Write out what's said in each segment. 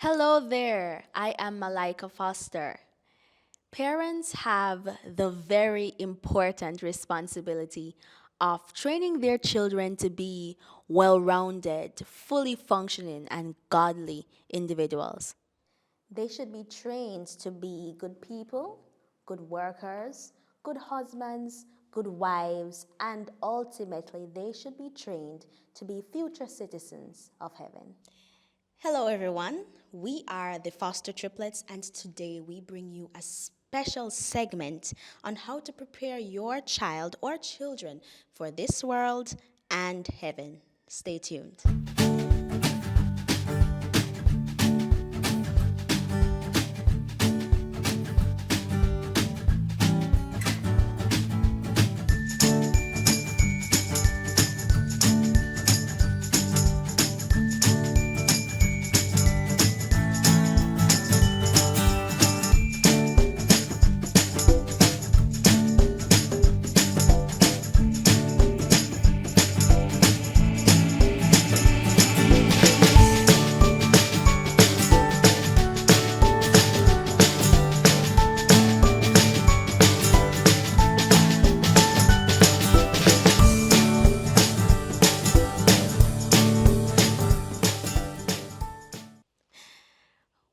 Hello there, I am Malika Foster. Parents have the very important responsibility of training their children to be well rounded, fully functioning, and godly individuals. They should be trained to be good people, good workers, good husbands, good wives, and ultimately, they should be trained to be future citizens of heaven. Hello, everyone. We are the Foster Triplets, and today we bring you a special segment on how to prepare your child or children for this world and heaven. Stay tuned.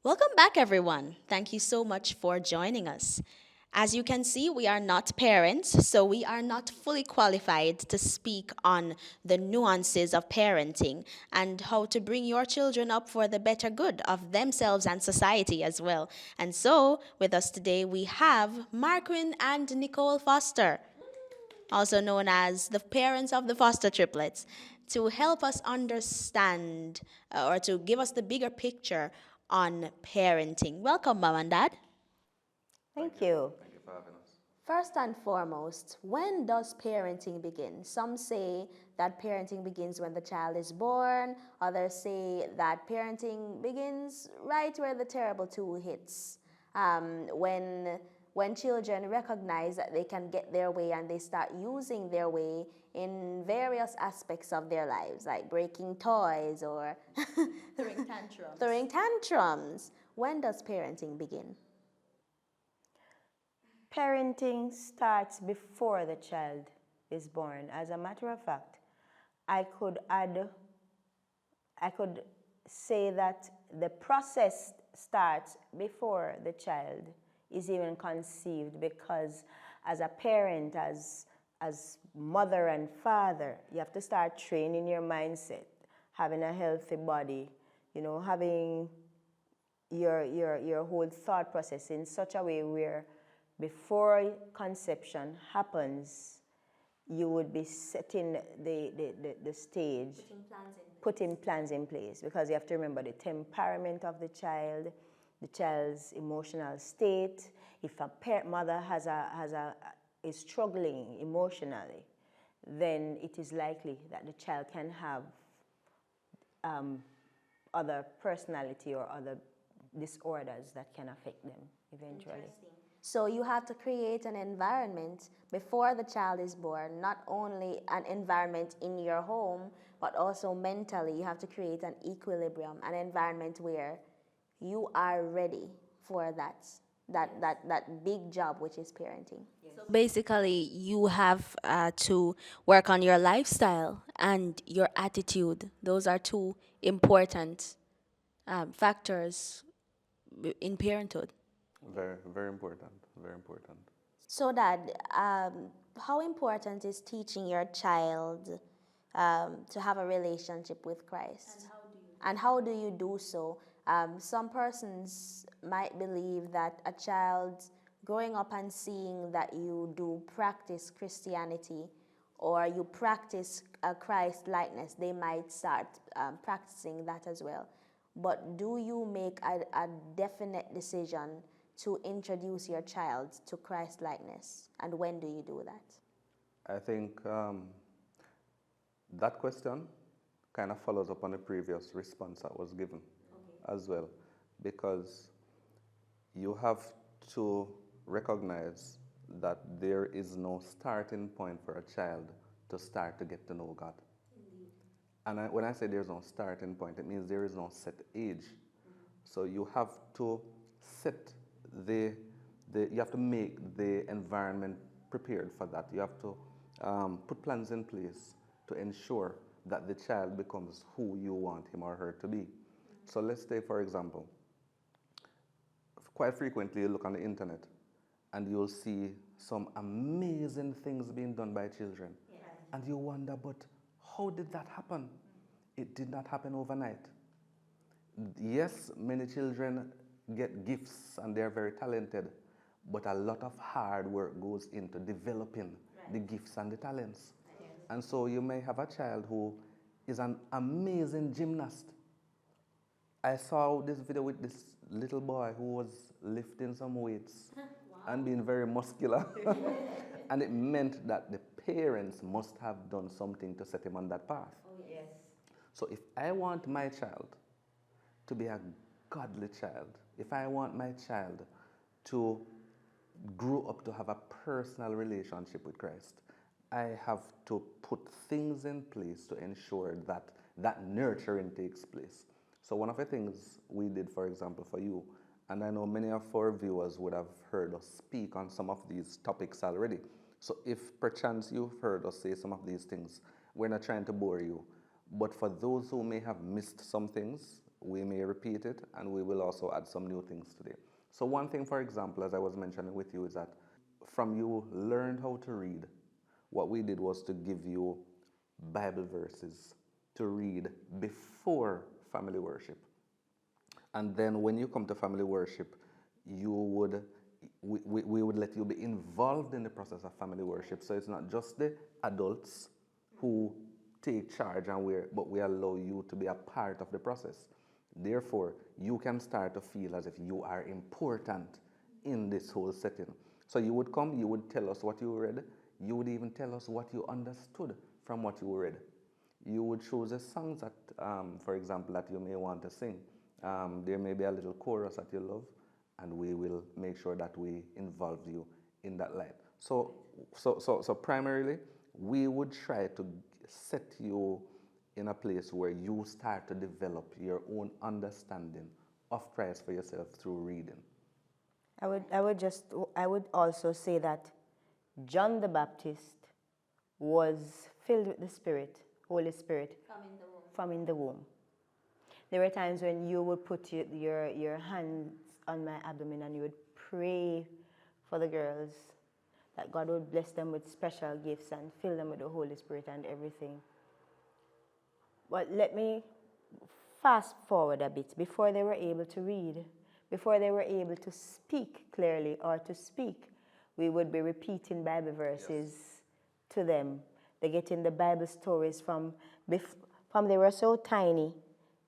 Welcome back, everyone. Thank you so much for joining us. As you can see, we are not parents, so we are not fully qualified to speak on the nuances of parenting and how to bring your children up for the better good of themselves and society as well. And so, with us today, we have Markquin and Nicole Foster, also known as the parents of the Foster Triplets, to help us understand or to give us the bigger picture on parenting. Welcome, Mom and Dad. Thank you. Thank you for having us. First and foremost, when does parenting begin? Some say that parenting begins when the child is born, others say that parenting begins right where the terrible two hits. When children recognize that they can get their way and they start using their way in various aspects of their lives, like breaking toys or Throwing tantrums. throwing tantrums. When does parenting begin? Parenting starts before the child is born. As a matter of fact, I could say that the process starts before the child is even conceived, because as a parent, as mother and father, you have to start training your mindset, having a healthy body, having your whole thought process in such a way where before conception happens, you would be setting the stage, putting plans in place, because you have to remember the temperament of the child's emotional state. If a mother is struggling emotionally, then it is likely that the child can have other personality or other disorders that can affect them eventually. So you have to create an environment before the child is born, not only an environment in your home, but also mentally. You have to create an equilibrium, an environment where you are ready for that big job, which is parenting. So basically, you have to work on your lifestyle and your attitude. Those are two important factors in parenthood. Very, very important. Very important. So, Dad, how important is teaching your child to have a relationship with Christ? And how do you do so? Some persons might believe that a child growing up and seeing that you do practice Christianity or you practice Christ likeness, they might start practicing that as well. But do you make a definite decision to introduce your child to Christ likeness? And when do you do that? I think that question kind of follows up on the previous response that was given as well, because you have to recognize that there is no starting point for a child to start to get to know God. And when I say there's no starting point, it means there is no set age. So you have to set you have to make the environment prepared for that. You have to put plans in place to ensure that the child becomes who you want him or her to be. So let's say, for example, quite frequently you look on the internet and you'll see some amazing things being done by children. Yes. And you wonder, but how did that happen? It did not happen overnight. Yes, many children get gifts and they're very talented, but a lot of hard work goes into developing the gifts and the talents. Yes. And so you may have a child who is an amazing gymnast. I saw this video with this little boy who was lifting some weights and being very muscular. And it meant that the parents must have done something to set him on that path. Oh, yes. So if I want my child to be a godly child, if I want my child to grow up to have a personal relationship with Christ, I have to put things in place to ensure that that nurturing takes place. So one of the things we did, for example, for you, and I know many of our viewers would have heard us speak on some of these topics already. So if perchance you've heard us say some of these things, we're not trying to bore you. But for those who may have missed some things, we may repeat it, and we will also add some new things today. So one thing, for example, as I was mentioning with you, is that from you learned how to read, what we did was to give you Bible verses to read before family worship. And then when you come to family worship, we would let you be involved in the process of family worship. So it's not just the adults who take charge, but we allow you to be a part of the process. Therefore, you can start to feel as if you are important in this whole setting. So you would come, you would tell us what you read, you would even tell us what you understood from what you read. You would choose the songs that, for example, that you may want to sing. There may be a little chorus that you love, and we will make sure that we involve you in that light. So primarily, we would try to set you in a place where you start to develop your own understanding of Christ for yourself through reading. I would also say that John the Baptist was filled with the Spirit, Holy Spirit, from in the womb. There were times when you would put your hands on my abdomen and you would pray for the girls, that God would bless them with special gifts and fill them with the Holy Spirit and everything. But let me fast forward a bit. Before they were able to read, before they were able to speak clearly or to speak, we would be repeating Bible verses to them. They're getting the Bible stories from they were so tiny.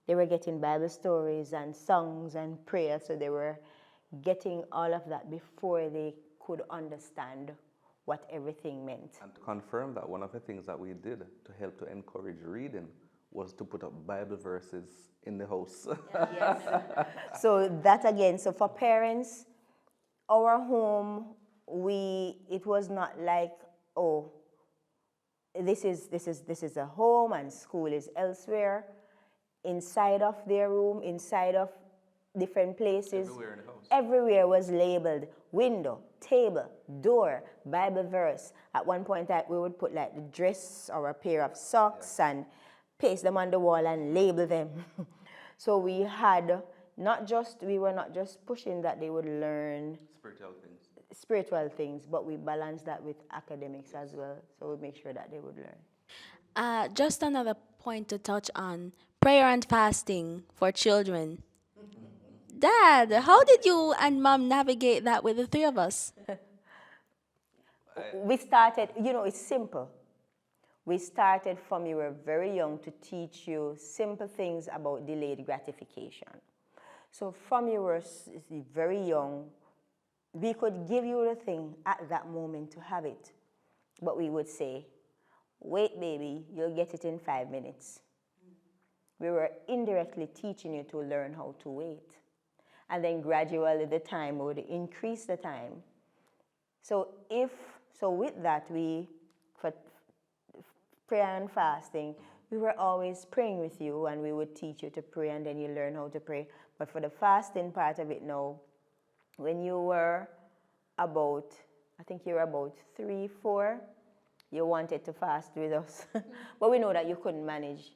They were getting Bible stories and songs and prayer, so they were getting all of that before they could understand what everything meant. And to confirm that, one of the things that we did to help to encourage reading was to put up Bible verses in the house. Yes. So that again, so for parents, our home, it was not like, oh, this is a home and school is elsewhere. Inside of their room, inside of different places, Everywhere in the house. Everywhere was labeled window, table, door, Bible verse. At one point, we would put like the dress or a pair of socks and paste them on the wall and label them. So we were not just pushing that they would learn spiritual things, but we balanced that with academics as well. So we make sure that they would learn. Just another point to touch on, prayer and fasting for children. Dad, how did you and Mom navigate that with the three of us? We started, it's simple. We started from you were very young to teach you simple things about delayed gratification. So from you were very young, we could give you the thing at that moment to have it. But we would say, wait, baby, you'll get it in 5 minutes. We were indirectly teaching you to learn how to wait. And then gradually the time would increase the time. So with that, for prayer and fasting, we were always praying with you, and we would teach you to pray, and then you learn how to pray. But for the fasting part of it now, when you were about, I think you were about 3, 4, you wanted to fast with us. But we know that you couldn't manage.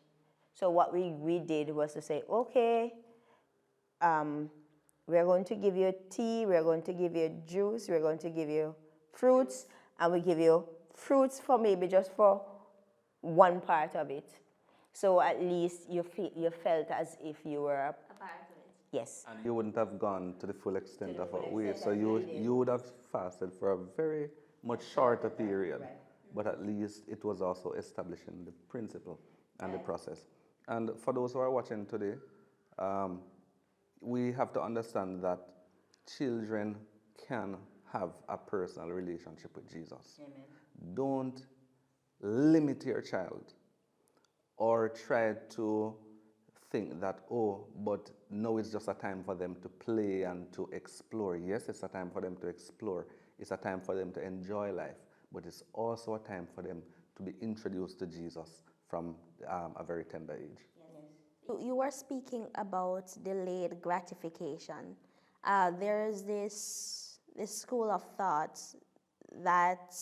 So what we did was to say, okay, we're going to give you tea, we're going to give you juice, we're going to give you fruits, and we give you fruits for maybe just for one part of it. So at least you felt as if you were a part of it. Yes. And you wouldn't have gone to the full extent of what we, so you would have fasted for a very much shorter period, but at least it was also establishing the principle and the process. And for those who are watching today, we have to understand that children can have a personal relationship with Jesus. Amen. Don't limit your child or try to think that, oh, but no, it's just a time for them to play and to explore. Yes, it's a time for them to explore. It's a time for them to enjoy life, but it's also a time for them to be introduced to Jesus from a very tender age. You were speaking about delayed gratification. There's this school of thought that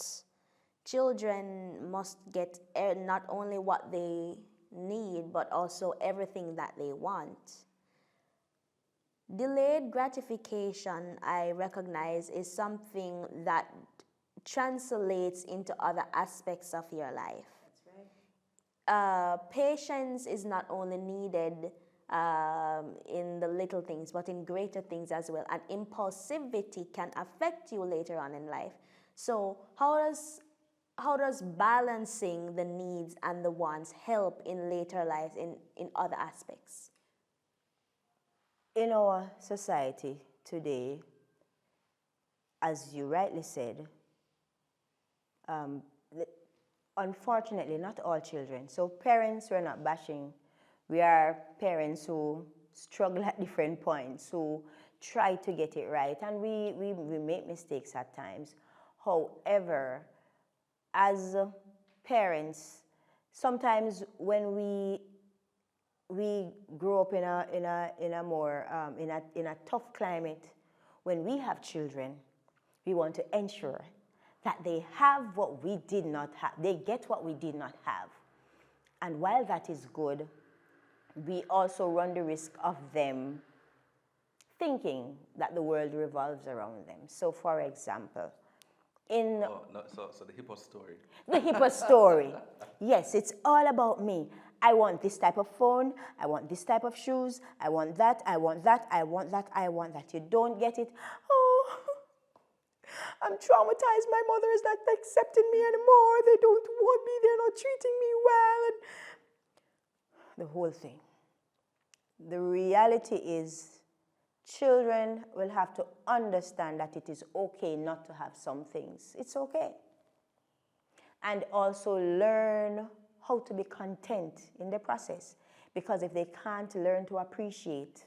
children must get not only what they need, but also everything that they want. Delayed gratification, I recognize, is something that translates into other aspects of your life. Patience is not only needed in the little things, but in greater things as well. And impulsivity can affect you later on in life. So how does balancing the needs and the wants help in later life in other aspects? In our society today, as you rightly said, unfortunately, not all children. So parents, we're not bashing. We are parents who struggle at different points, who try to get it right, and we make mistakes at times. However, as parents, sometimes when we grow up in a tough climate, when we have children, we want to ensure that they have what we did not have. They get what we did not have. And while that is good, we also run the risk of them thinking that the world revolves around them. So for example, So the hippo story. the hippo story. Yes, it's all about me. I want this type of phone. I want this type of shoes. I want that. I want that. I want that. I want that. You don't get it. Oh, I'm traumatized. My mother is not accepting me anymore. They don't want me. They're not treating me well. And the whole thing. The reality is, children will have to understand that it is okay not to have some things. It's okay. And also learn how to be content in the process. Because if they can't learn to appreciate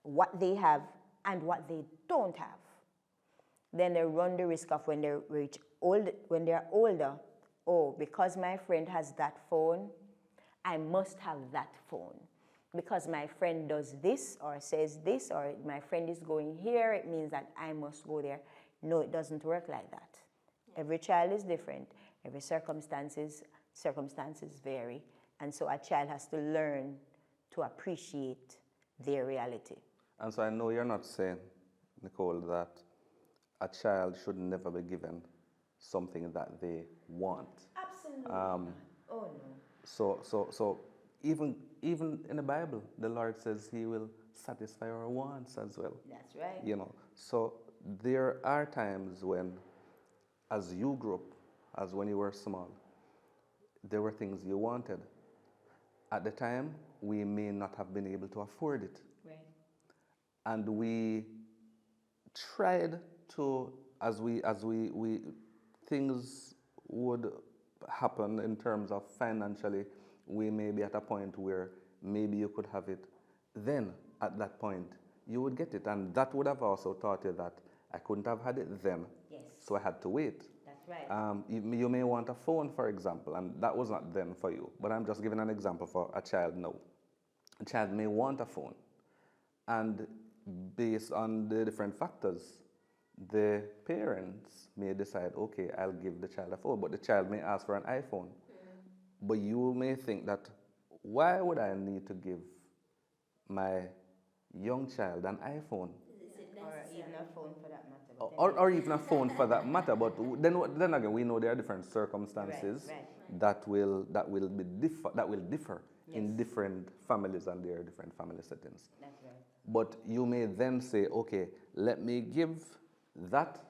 what they have and what they don't have, then they run the risk of when they're older, oh, because my friend has that phone, I must have that phone. Because my friend does this or says this, or my friend is going here, it means that I must go there. No, it doesn't work like that. Every child is different. Every circumstances vary. And so a child has to learn to appreciate their reality. And so I know you're not saying, Nicole, that a child should never be given something that they want. Absolutely not. Oh no. So even in the Bible, the Lord says He will satisfy our wants as well. That's right. You know, so there are times when, as you grew up, as when you were small, there were things you wanted. At the time, we may not have been able to afford it. Right. And we tried to, as we things would happen in terms of financially, we may be at a point where maybe you could have it. Then, at that point, you would get it. And that would have also taught you that I couldn't have had it then, Yes. so I had to wait. That's You may want a phone, for example, and that was not then for you, but I'm just giving an example for a child now. A child may want a phone, and based on the different factors, the parents may decide, okay, I'll give the child a phone, but the child may ask for an iPhone. But you may think that, why would I need to give my young child an iPhone? Or even a phone for that matter. But Or even a phone for that matter. But then again, we know there are different circumstances that will differ in different families and their different family settings. That's right. But you may then say, okay, let me give that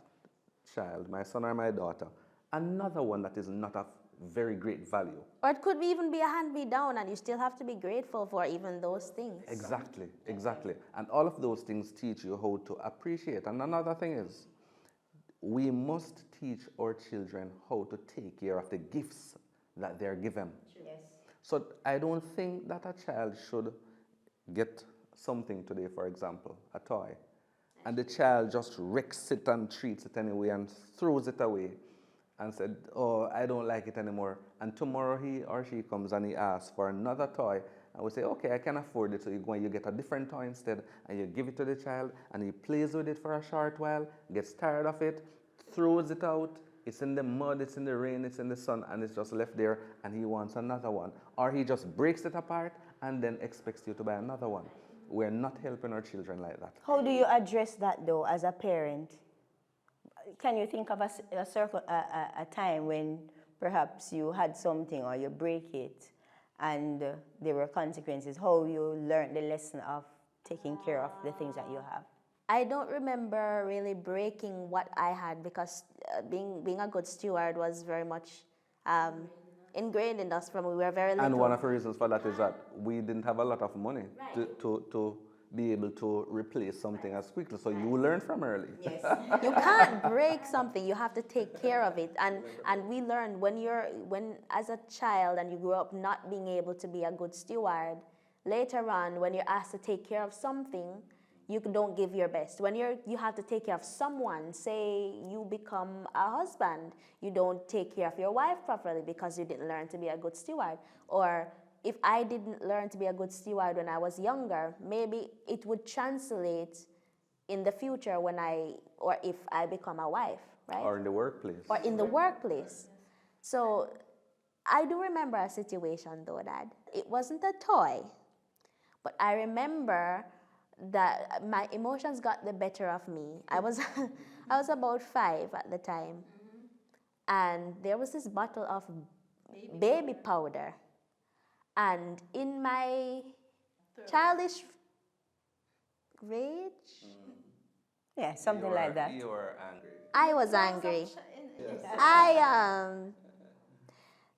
child, my son or my daughter, another one that is not of very great value. Or it could even be a hand-me-down, and you still have to be grateful for even those things. Exactly, exactly. And all of those things teach you how to appreciate. And another thing is, we must teach our children how to take care of the gifts that they're given. Yes. So I don't think that a child should get something today, for example, a toy, and the child just wrecks it and treats it anyway and throws it away and said, oh, I don't like it anymore. And tomorrow he or she comes and he asks for another toy, and we say, okay, I can afford it. So you go and you get a different toy instead, and you give it to the child, and he plays with it for a short while, gets tired of it, throws it out. It's in the mud, it's in the rain, it's in the sun, and it's just left there, and he wants another one. Or he just breaks it apart and then expects you to buy another one. We're not helping our children like that. How do you address that though as a parent? Can you think of a time when perhaps you had something or you break it and there were consequences? How you learned the lesson of taking care of the things that you have? I don't remember really breaking what I had, because being a good steward was very much ingrained in us from we were very little. And one of the reasons for that is that we didn't have a lot of money to be able to replace something as quickly. So you learn from early. Yes. You can't break something, you have to take care of it. And we learned when as a child and you grow up not being able to be a good steward, later on when you're asked to take care of something, you don't give your best. When you have to take care of someone, say you become a husband, you don't take care of your wife properly because you didn't learn to be a good steward. Or if I didn't learn to be a good steward when I was younger, maybe it would translate in the future or if I become a wife, right? Or in the workplace. Or in the workplace. So I do remember a situation though, Dad. It wasn't a toy, but I remember that my emotions got the better of me. I was about 5 at the time, and there was this bottle of baby powder, and in my childish rage, Yeah, something like that. You were angry. I was angry. I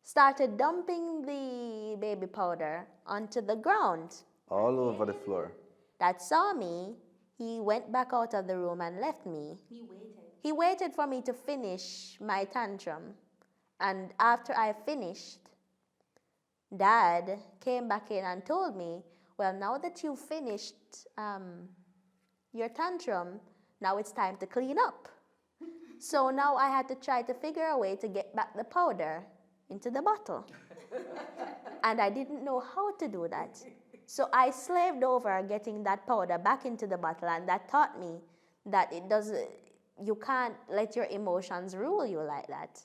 started dumping the baby powder onto the ground. All over the floor. That saw me, he went back out of the room and left me. He waited for me to finish my tantrum. And after I finished, Dad came back in and told me, well, now that you've finished your tantrum, now it's time to clean up. So now I had to try to figure a way to get back the powder into the bottle. And I didn't know how to do that. So I slaved over getting that powder back into the bottle, and that taught me that you can't let your emotions rule you like that.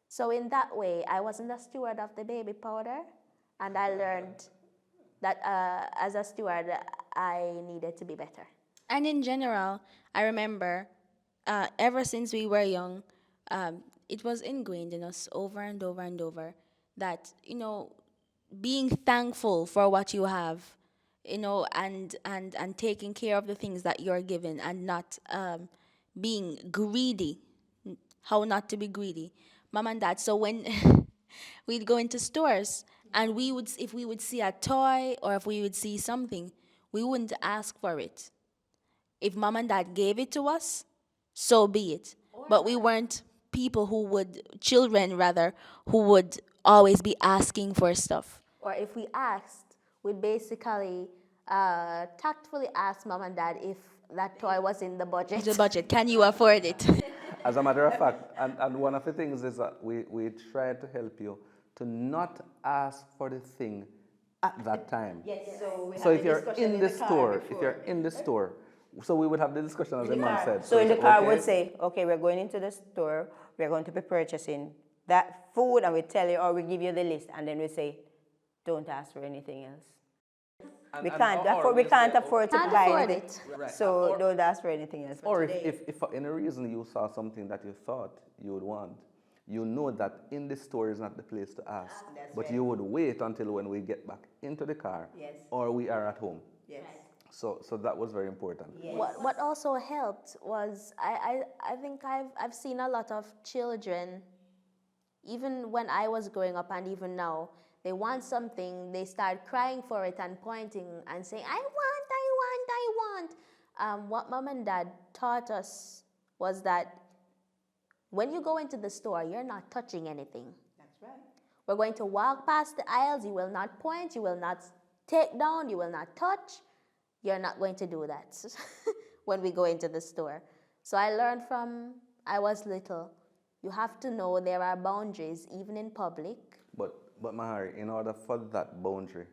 So in that way, I wasn't a steward of the baby powder, and I learned that as a steward, I needed to be better. And in general, I remember ever since we were young, it was ingrained in us over and over and over that, being thankful for what you have, and taking care of the things that you're given, and not being greedy, how not to be greedy. Mom and Dad, so when we'd go into stores and if we would see a toy or if we would see something, we wouldn't ask for it. If Mom and Dad gave it to us, so be it. But we weren't children who would always be asking for stuff. Or if we asked, we'd basically tactfully ask Mom and Dad if that toy was in the budget. The budget, can you afford it? As a matter of fact, and one of the things is that we try to help you to not ask for the thing at that time. Yes, so we So have if the you're discussion in the car store, if before. you're in the store, so we would have the discussion as the man said. So in the it's car okay. would say, okay, we're going into the store, we're going to be purchasing that food, and we tell you, or we give you the list, and then we say, don't ask for anything else. We can't afford, we can't afford to Can't buy afford anything. it. Right. So don't ask for anything else. Or if for any reason you saw something that you thought you would want, you know that in the store is not the place to ask. But you would wait until when we get back into the car Yes. or we are at home. Yes. So that was very important. What also helped was I think I've seen a lot of children, even when I was growing up and even now, they want something, they start crying for it and pointing and saying, I want. What mom and dad taught us was that when you go into the store, you're not touching anything. That's right. We're going to walk past the aisles. You will not point. You will not take down. You will not touch. You're not going to do that when we go into the store. So I learned from I was little. You have to know there are boundaries, even in public. But Mahari, in order for that boundary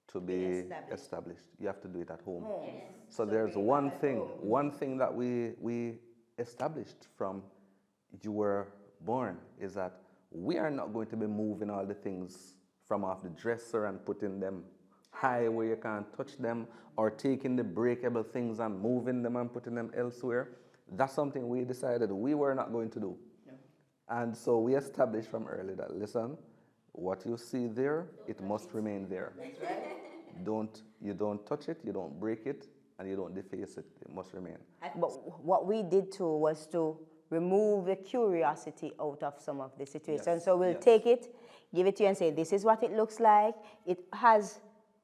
to be established, you have to do it at home. Yes. So there's one thing that we established from you were born is that we are not going to be moving all the things from off the dresser and putting them high where you can't touch them, or taking the breakable things and moving them and putting them elsewhere. That's something we decided we were not going to do. No. And so we established from early that, listen, what you see there, it must remain there. That's right. You don't touch it, you don't break it, and you don't deface it. It must remain. But what we did too was to remove the curiosity out of some of the situations. Yes, So we'll yes. take it, give it to you and say, this is what it looks like. It has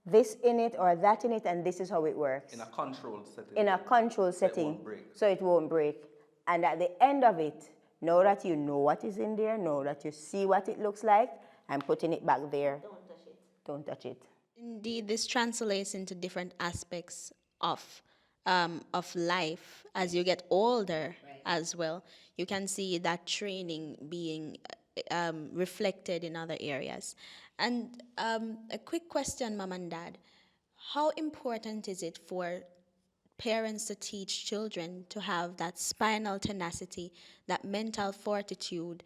this in it or that in it, and this is how it works. In a controlled setting. In a control setting. won't break. So it won't break. And at the end of it, know that you know what is in there, know that you see what it looks like, and putting it back there. Don't touch it. Don't touch it. Indeed, this translates into different aspects of life as you get older as well. You can see that training being reflected in other areas. And a quick question, Mom and Dad. How important is it for parents to teach children to have that spinal tenacity, that mental fortitude,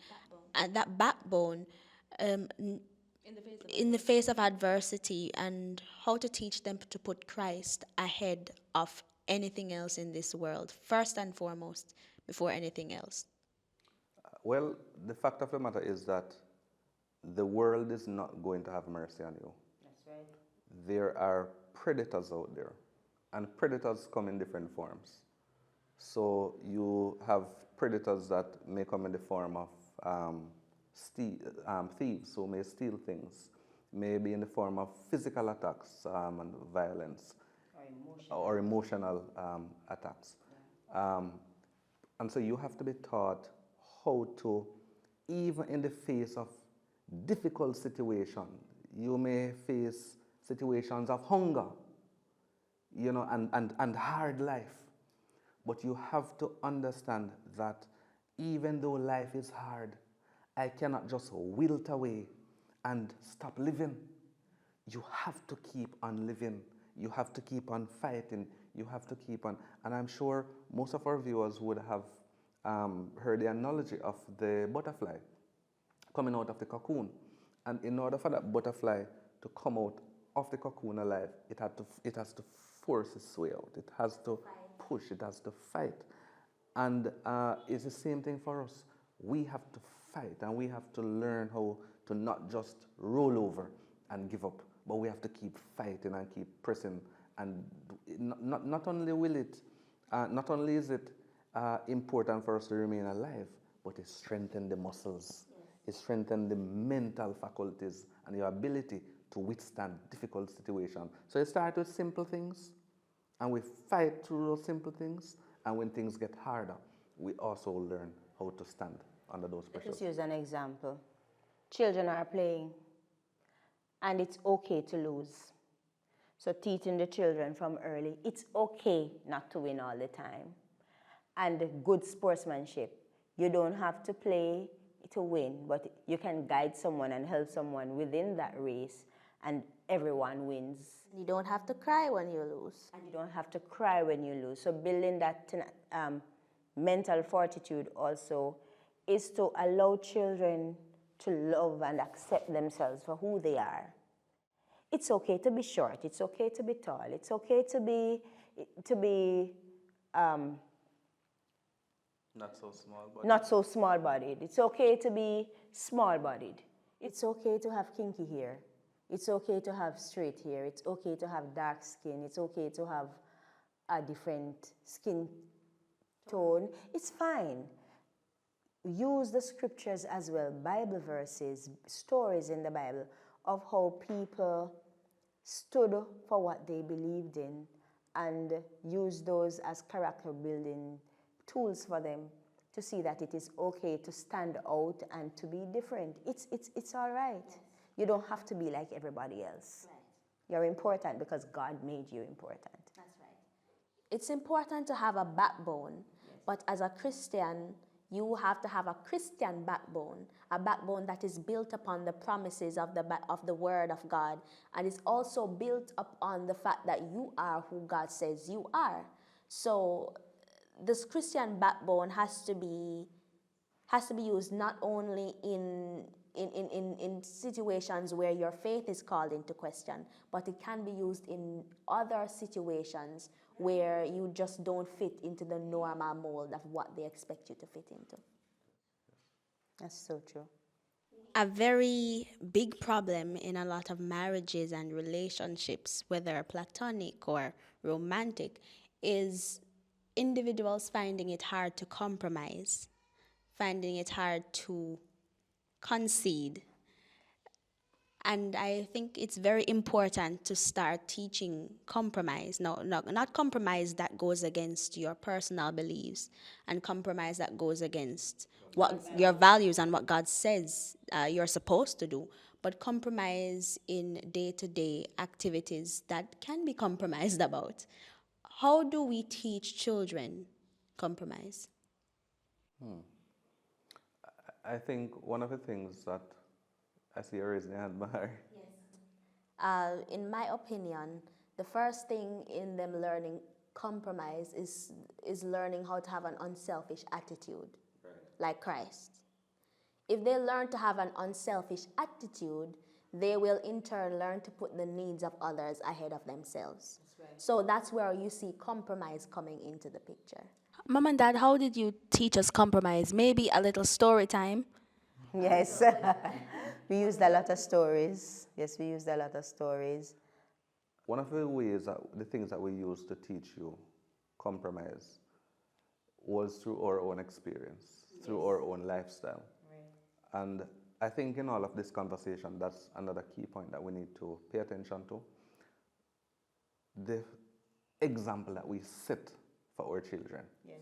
and that backbone in the face of adversity, and how to teach them to put Christ ahead of anything else in this world, first and foremost, before anything else? Well, the fact of the matter is that the world is not going to have mercy on you. That's right. There are predators out there, and predators come in different forms. So you have predators that may come in the form of thieves who may steal things, maybe in the form of physical attacks and violence, or emotional attacks. And so you have to be taught how to, even in the face of difficult situations, you may face situations of hunger, and hard life. But you have to understand that even though life is hard, I cannot just wilt away and stop living. You have to keep on living. You have to keep on fighting. You have to keep on. And I'm sure most of our viewers would have heard the analogy of the butterfly coming out of the cocoon. And in order for that butterfly to come out of the cocoon alive, it has to force its way out. It has to push. It has to fight. And it's the same thing for us. We have to fight, and we have to learn how to not just roll over and give up, but we have to keep fighting and keep pressing. And not only is it important for us to remain alive, but it strengthens the muscles. Yes. It strengthens the mental faculties and your ability to withstand difficult situations. So it starts with simple things, and we fight through those simple things. And when things get harder, we also learn how to stand under those pressures. Let's use an example. Children are playing, and it's okay to lose. So teaching the children from early, it's okay not to win all the time. and good sportsmanship. You don't have to play to win, but you can guide someone and help someone within that race, and everyone wins. You don't have to cry when you lose. And you don't have to cry when you lose. So building that mental fortitude also is to allow children to love and accept themselves for who they are. It's okay to be short. It's okay to be tall. It's okay to be Not so small, but not so small-bodied. It's okay to be small-bodied. It's okay to have kinky hair. It's okay to have straight hair. It's okay to have dark skin. It's okay to have a different skin tone. It's fine. Use the scriptures as well, Bible verses, stories in the Bible of how people stood for what they believed in, and use those as character building tools for them to see that it is okay to stand out and to be different. It's all right. Yes. You don't have to be like everybody else. Right. You're important because God made you important. That's right. It's important to have a backbone, yes. But as a Christian, you have to have a Christian backbone, a backbone that is built upon the promises of the Word of God, and is also built upon the fact that you are who God says you are. So this Christian backbone has to be used not only in situations where your faith is called into question, but it can be used in other situations where you just don't fit into the normal mold of what they expect you to fit into. That's so true. A very big problem in a lot of marriages and relationships, whether platonic or romantic, is individuals finding it hard to compromise, finding it hard to concede. And I think it's very important to start teaching compromise. No, not compromise that goes against your personal beliefs, and compromise that goes against what your values and what God says you're supposed to do, but compromise in day-to-day activities that can be compromised about. How do we teach children compromise? I think one of the things that I see you raising your hand, Mahar. In my opinion, the first thing in them learning compromise is learning how to have an unselfish attitude, right, like Christ. If they learn to have an unselfish attitude, they will in turn learn to put the needs of others ahead of themselves. That's right. So that's where you see compromise coming into the picture. Mom and Dad, how did you teach us compromise? Maybe a little story time? Yes. We used a lot of stories. Yes, we used a lot of stories. One of the things that we used to teach you compromise was through our own experience, yes, through our own lifestyle. Right. And I think in all of this conversation, that's another key point that we need to pay attention to. The example that we set for our children. Yes.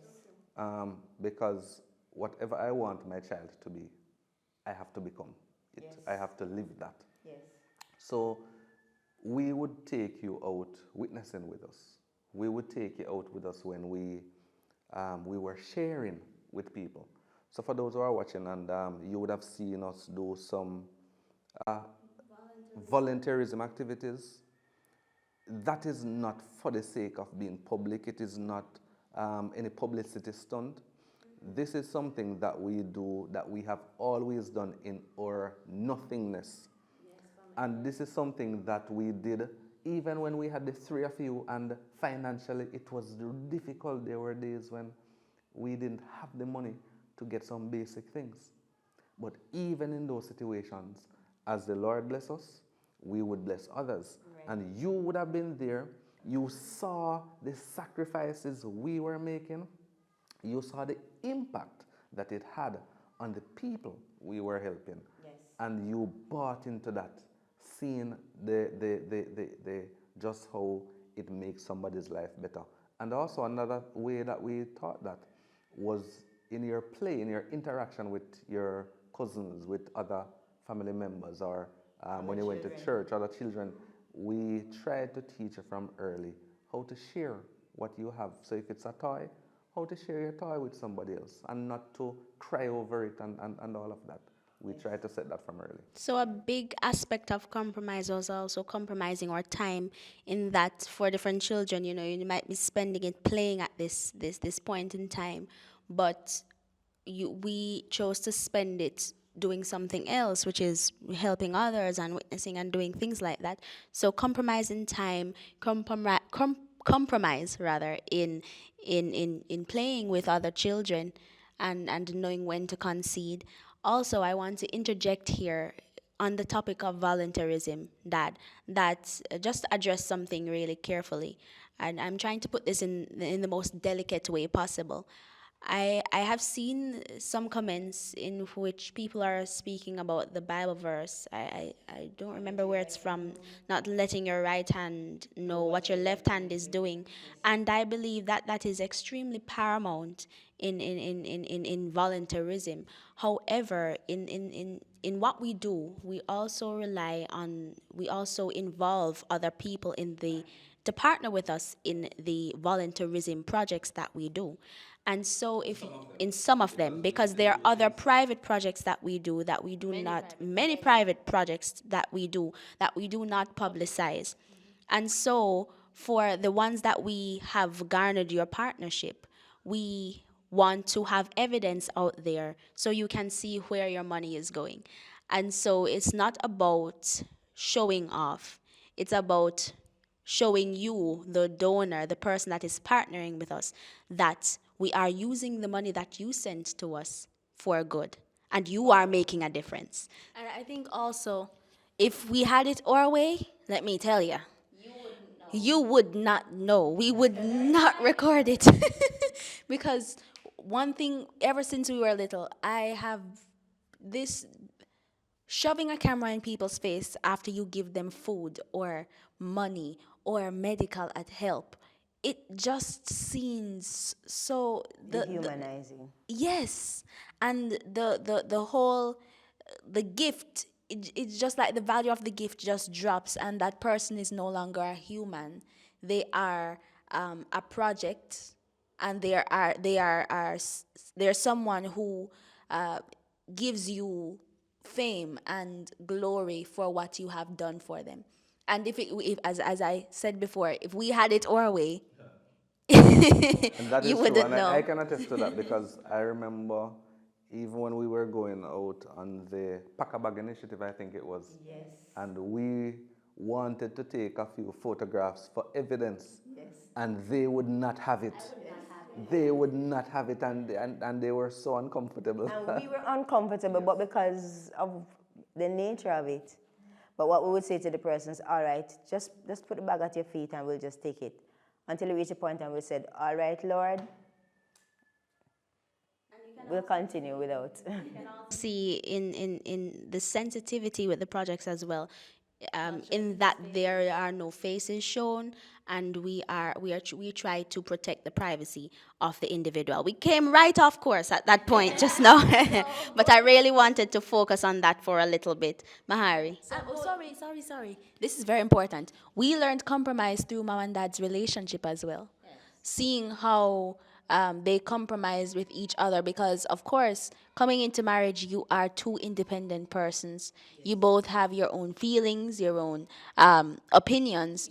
Because whatever I want my child to be, I have to become it. Yes. I have to live that. Yes. So we would take you out witnessing with us. We would take you out with us when we were sharing with people. So for those who are watching, and you would have seen us do some volunteerism activities. That is not for the sake of being public. It is not any publicity stunt. This is something that we do, that we have always done in our nothingness. Yes, and this is something that we did even when we had the three of you, and financially it was difficult. There were days when we didn't have the money to get some basic things. But even in those situations, as the Lord bless us, we would bless others. Right. And you would have been there. You saw the sacrifices we were making. You saw the impact that it had on the people we were helping. Yes. And you bought into that, seeing the just how it makes somebody's life better. And also another way that we taught that was in your play, in your interaction with your cousins, with other family members, or when you went to church, other children. We tried to teach you from early how to share what you have. So if it's a toy, how to share your toy with somebody else and not to cry over it and all of that. We try to set that from early. So a big aspect of compromise was also compromising our time in that for different children, you might be spending it playing at this point in time, but we chose to spend it doing something else, which is helping others and witnessing and doing things like that. So compromising time, compromise rather in playing with other children and knowing when to concede. Also, I want to interject here on the topic of voluntarism, that just address something really carefully, and I'm trying to put this in the most delicate way possible. I have seen some comments in which people are speaking about the Bible verse. I don't remember where it's from, not letting your right hand know what your left hand is doing. And I believe that that is extremely paramount in voluntarism. However, in what we do, we also involve other people to partner with us in the voluntarism projects that we do. And so if in some of them, because there are other private projects that we do many private projects that we do not publicize. And so for the ones that we have garnered your partnership, we want to have evidence out there so you can see where your money is going. And so it's not about showing off. It's about showing you, the donor, the person that is partnering with us, that we are using the money that you sent to us for good. And you are making a difference. And I think also, if we had it our way, let me tell you, you would not know. We would not record it. Because one thing, ever since we were little, I have this shoving a camera in people's face after you give them food or money or medical help. It just seems so Dehumanizing. yes, and the whole the gift. It's just like the value of the gift just drops, and that person is no longer a human. They are a project, and they're someone who gives you fame and glory for what you have done for them. And if as I said before, if we had it our way, And that you is true, wouldn't and I know. can attest to that because I remember even when we were going out on the Pack a Bag initiative, I think it was. Yes. And we wanted to take a few photographs for evidence. Yes. And they would not have it. They would not have it, and they were so uncomfortable. And we were uncomfortable, but because of the nature of it. But what we would say to the person is, all right, just put the bag at your feet and we'll just take it. Until we reach a point and we said, all right, Lord, we'll continue without. See in the sensitivity with the projects as well, in that there are no faces shown, and we try to protect the privacy of the individual. We came right off course at that point just now, but I really wanted to focus on that for a little bit. Mahari. Sorry. This is very important. We learned compromise through mom and dad's relationship as well. Seeing how they compromise with each other, because, of course, coming into marriage, you are two independent persons. You both have your own feelings, your own opinions.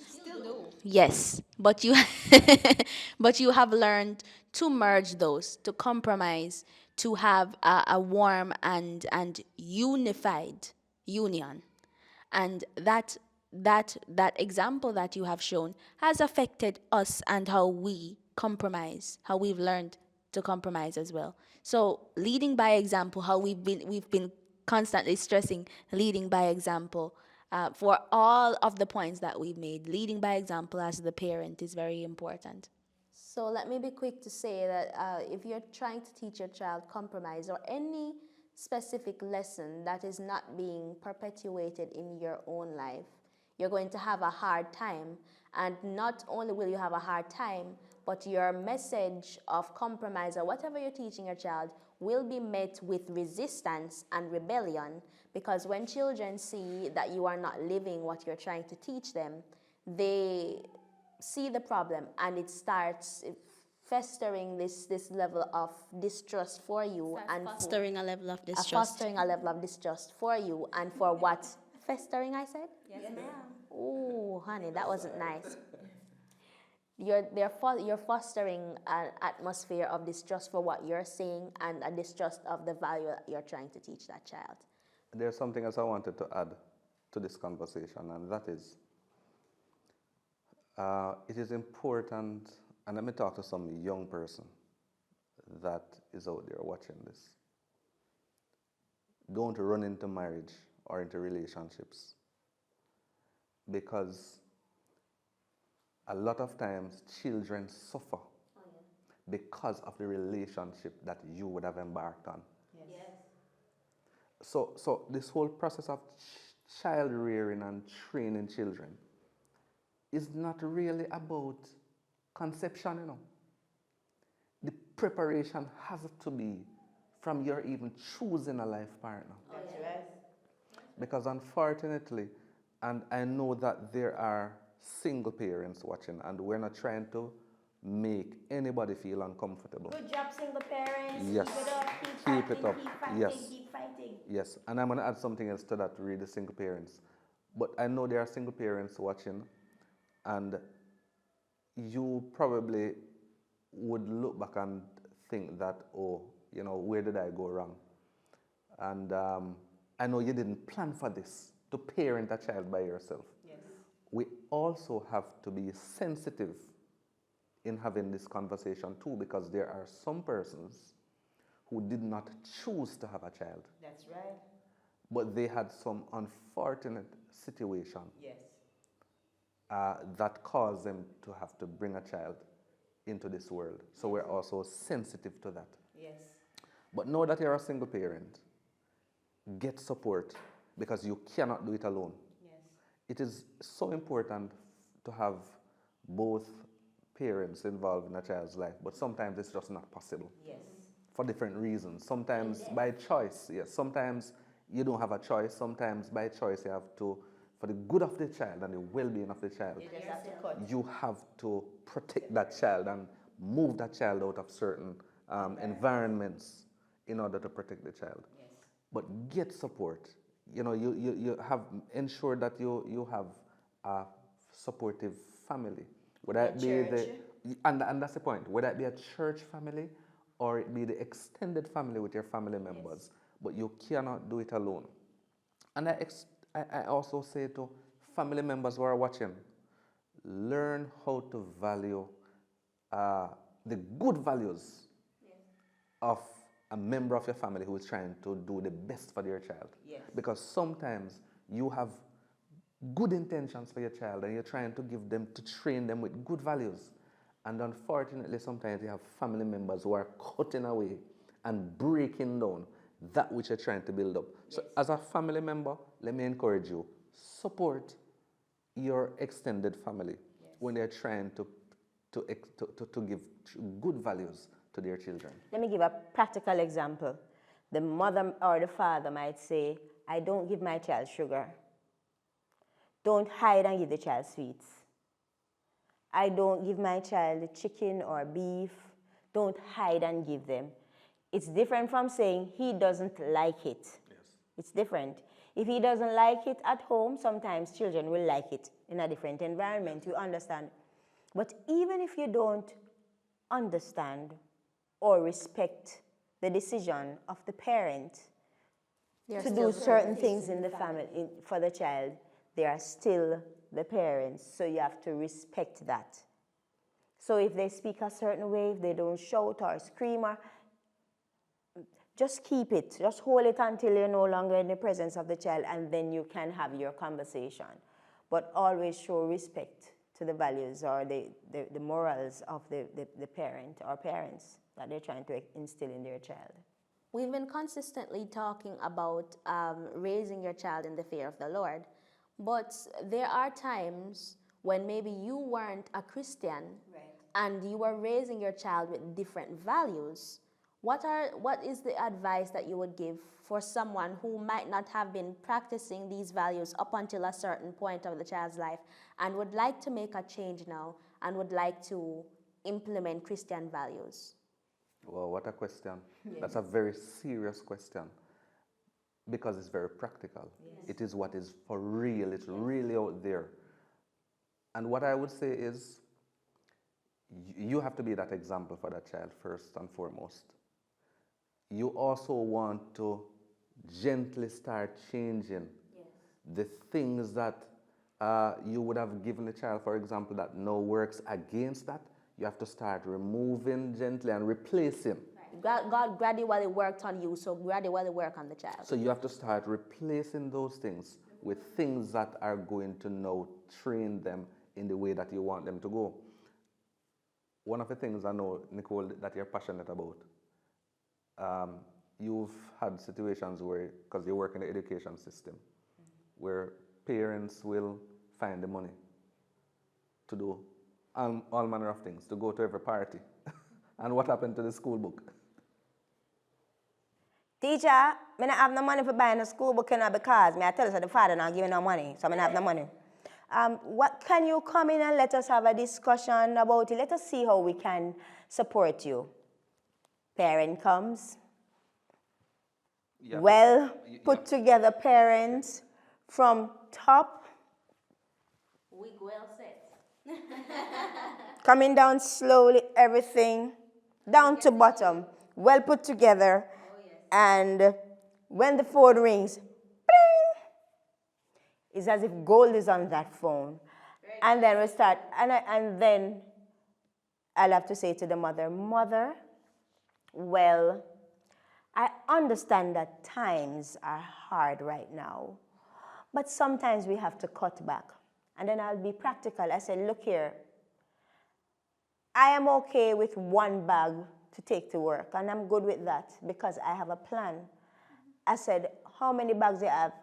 Yes, but you but you have learned to merge those, to compromise, to have a warm and unified union. And that example that you have shown has affected us and how we compromise, how we've learned to compromise as well. So leading by example, how we've been constantly stressing leading by example, for all of the points that we've made. Leading by example as the parent is very important. So let me be quick to say that if you're trying to teach your child compromise or any specific lesson that is not being perpetuated in your own life, you're going to have a hard time. And not only will you have a hard time, but your message of compromise or whatever you're teaching your child will be met with resistance and rebellion, because when children see that you are not living what you're trying to teach them, they see the problem and it festering this level of distrust for you and Fostering a level of distrust. fostering a level of distrust for you and for what festering I said? Yes, ma'am. Oh, honey, that wasn't nice. You're fostering an atmosphere of distrust for what you're saying and a distrust of the value that you're trying to teach that child. There's something else I wanted to add to this conversation, and that is it is important, and let me talk to some young person that is out there watching this. Don't run into marriage or into relationships, because a lot of times children suffer because of the relationship that you would have embarked on. Yes. So this whole process of child rearing and training children is not really about conception, you know. The preparation has to be from your even choosing a life partner. That's right. Because unfortunately, and I know that there are single parents watching, and we're not trying to make anybody feel uncomfortable. Good job, single parents. Yes. Keep it up. Keep it up. Keep fighting. Yes. Keep fighting. Yes, and I'm going to add something else to that, really, single parents. But I know there are single parents watching, and you probably would look back and think that, oh, you know, where did I go wrong? And I know you didn't plan for this, to parent a child by yourself. Yes. We also have to be sensitive in having this conversation too, because there are some persons who did not choose to have a child, That's right. but they had some unfortunate situation Yes. that caused them to have to bring a child into this world. So we're also sensitive to that. Yes. But know that you're a single parent. Get support, because you cannot do it alone. Yes. It is so important to have both parents involved in a child's life, but sometimes it's just not possible Yes. for different reasons. Sometimes by choice, yes. Sometimes you don't have a choice. Sometimes by choice you have to, for the good of the child and the well-being of the child, You just have to cut. you have to protect that child and move that child out of certain environments in order to protect the child. Yes. But get support. You know, you have ensure that you have a supportive family. Whether it be church. and that's the point. Whether it be a church family or it be the extended family with your family members, but you cannot do it alone. And I also say to family members who are watching, learn how to value the good values of a member of your family who is trying to do the best for their child. Yes. Because sometimes you have good intentions for your child and you're trying to give them, to train them with good values. And unfortunately, sometimes you have family members who are cutting away and breaking down that which you're trying to build up. So as a family member, let me encourage you, support your extended family when they're trying to give good values to their children. Let me give a practical example. The mother or the father might say, I don't give my child sugar. Don't hide and give the child sweets. I don't give my child chicken or beef. Don't hide and give them. It's different from saying he doesn't like it. Yes. It's different. If he doesn't like it at home, sometimes children will like it in a different environment. You understand? But even if you don't understand or respect the decision of the parent to do certain things in the family for the child, they are still the parents. So you have to respect that. So if they speak a certain way, if they don't shout or scream, or just keep it. Just hold it until you're no longer in the presence of the child, and then you can have your conversation. But always show respect to the values or the morals of the parent or parents that they're trying to instill in their child. We've been consistently talking about raising your child in the fear of the Lord, but there are times when maybe you weren't a Christian and you were raising your child with different values. What is the advice that you would give for someone who might not have been practicing these values up until a certain point of the child's life and would like to make a change now and would like to implement Christian values? Well, what a question. That's a very serious question because it's very practical. It is what is for real, it's really out there. And what I would say is you have to be that example for that child first and foremost. You also want to gently start changing the things that you would have given the child, for example, that now works against that. You have to start removing gently and replacing. God gradually worked on you, so gradually work on the child. So you have to start replacing those things with things that are going to now train them in the way that you want them to go. One of the things I know, Nicole, that you're passionate about, you've had situations where, because you work in the education system, where parents will find the money to do all manner of things, to go to every party. And what happened to the school book? Teacher, I don't have no money for buying a school book because I tell us that the father not giving no money, so I don't have no money. What can you come in and let us have a discussion about it? Let us see how we can support you. Parent comes. Yeah, Well put together parents from top. Wig well set. Coming down slowly, everything down to bottom, well put together. And when the phone rings, bing, it's as if gold is on that phone. And then we start, and then I'll have to say to the mother, Mother, well, I understand that times are hard right now, but sometimes we have to cut back. And then I'll be practical. I said, look here, I am okay with one bag to take to work, and I'm good with that because I have a plan. I said, how many bags do you have?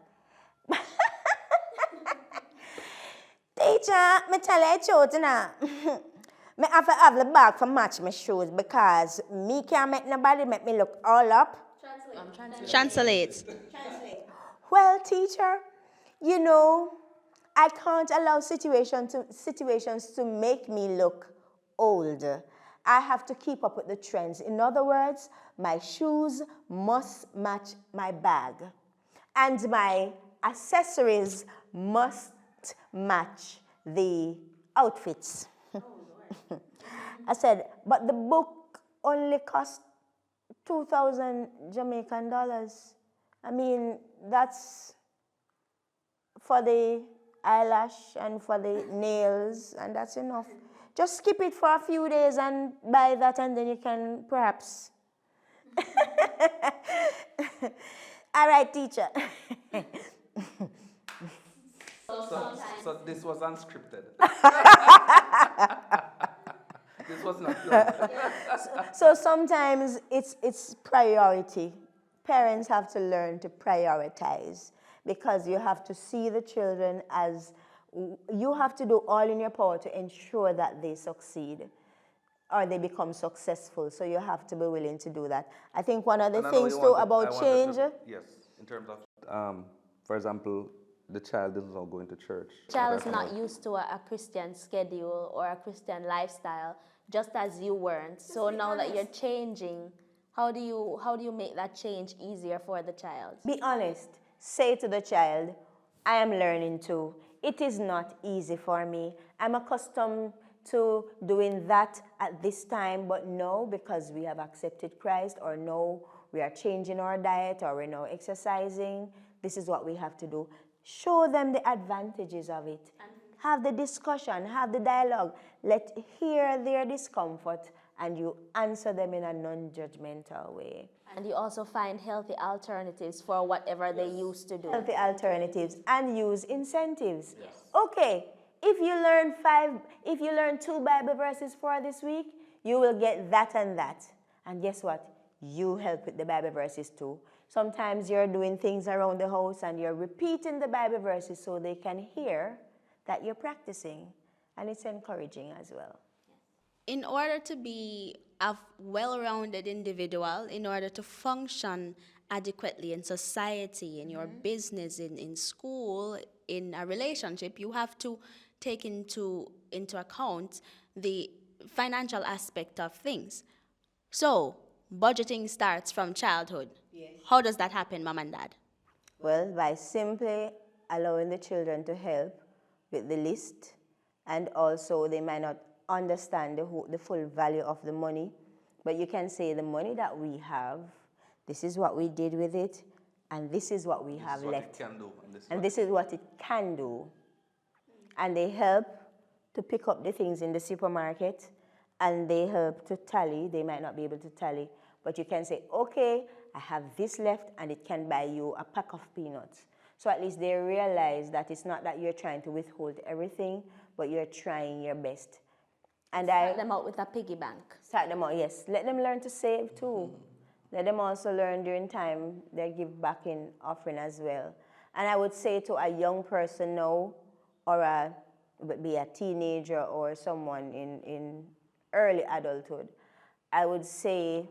Teacher, me tell you the truth now. Me have to have the bag for match my shoes because me can't make nobody make me look all up. Translate. Well, teacher, you know, I can't allow situations to make me look old. I have to keep up with the trends. In other words, my shoes must match my bag. And my accessories must match the outfits. I said, but the book only cost 2,000 Jamaican dollars. I mean, that's for the eyelash and for the nails, and that's enough. Just skip it for a few days and buy that, and then you can perhaps. All right, teacher. So this was unscripted. This was not planned. So sometimes it's priority. Parents have to learn to prioritize because you have to see the children as, you have to do all in your power to ensure that they succeed or they become successful. So you have to be willing to do that. I think one of the things too about change. Yes, in terms of, for example, the child is not going to church. Child is not used to a Christian schedule or a Christian lifestyle, just as you weren't. So now that you're changing, how do you make that change easier for the child? Be honest. Say to the child, I am learning too. It is not easy for me. I'm accustomed to doing that at this time, but no, because we have accepted Christ, or no, we are changing our diet, or we're now exercising. This is what we have to do. Show them the advantages of it. Have the discussion, have the dialogue. Hear their discomfort, and you answer them in a non-judgmental way. And you also find healthy alternatives for whatever they used to do. Healthy alternatives and use incentives. Yes. Okay, if you learn 2 Bible verses for this week, you will get that and that. And guess what? You help with the Bible verses too. Sometimes you're doing things around the house and you're repeating the Bible verses so they can hear that you're practicing. And it's encouraging as well. In order to be a well-rounded individual, in order to function adequately in society, in your business, in school, in a relationship, you have to take into account the financial aspect of things. So, budgeting starts from childhood. Yes. How does that happen, mom and dad? Well, by simply allowing the children to help with the list, and also they might not understand the full value of the money, but you can say the money that we have, this is what we did with it, and this is what we have left. And this is what it can do. And they help to pick up the things in the supermarket, and they help to tally. They might not be able to tally, but you can say, okay, I have this left, and it can buy you a pack of peanuts. So at least they realize that it's not that you're trying to withhold everything, but you're trying your best. And Start them out with a piggy bank. Start them out, yes. Let them learn to save too. Let them also learn during time their give back in offering as well. And I would say to a young person now, or be a teenager or someone in early adulthood, I would say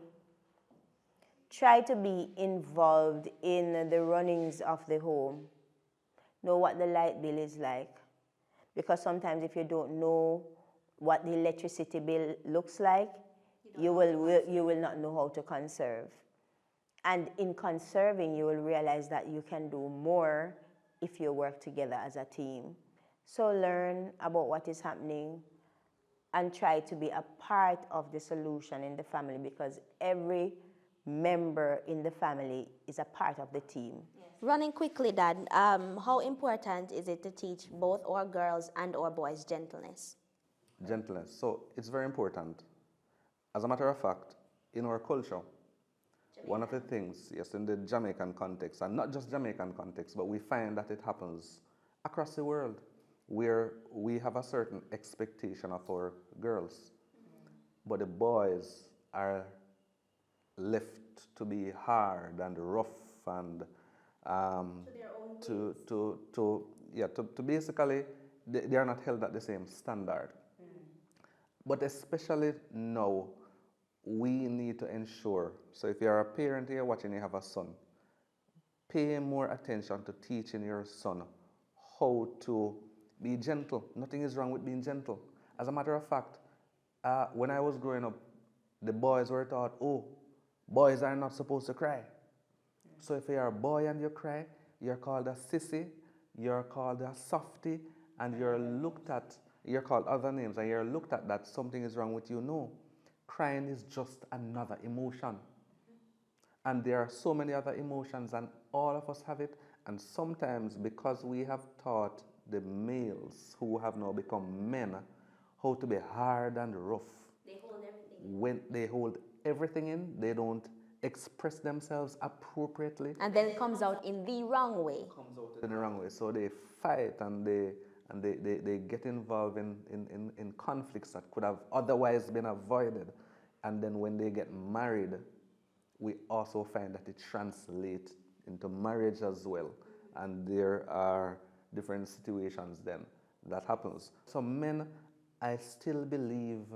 try to be involved in the runnings of the home. Know what the light bill is like. Because sometimes if you don't know what the electricity bill looks like, you will not know how to conserve. And in conserving, you will realize that you can do more if you work together as a team. So learn about what is happening and try to be a part of the solution in the family, because every member in the family is a part of the team. Running quickly, Dad, how important is it to teach both our girls and our boys gentleness? Gentleness. So it's very important. As a matter of fact, in our culture, one of the things, yes, in the Jamaican context, and not just Jamaican context, but we find that it happens across the world, where we have a certain expectation of our girls, but the boys are left to be hard and rough and to basically they are not held at the same standard. But especially now, we need to ensure, so if you're a parent here watching, you have a son, pay more attention to teaching your son how to be gentle. Nothing is wrong with being gentle. As a matter of fact, when I was growing up, the boys were taught, oh, boys are not supposed to cry. So if you're a boy and you cry, you're called a sissy, you're called a softy, and you're called other names, and you're looked at that something is wrong with you. No, crying is just another emotion. And there are so many other emotions, and all of us have it. And sometimes, because we have taught the males who have now become men how to be hard and rough, when they hold everything in, they don't express themselves appropriately. And then it comes out in the wrong way. In the wrong way. So they fight and they get involved in conflicts that could have otherwise been avoided. And then when they get married, we also find that it translates into marriage as well. And there are different situations then that happens. So men, I still believe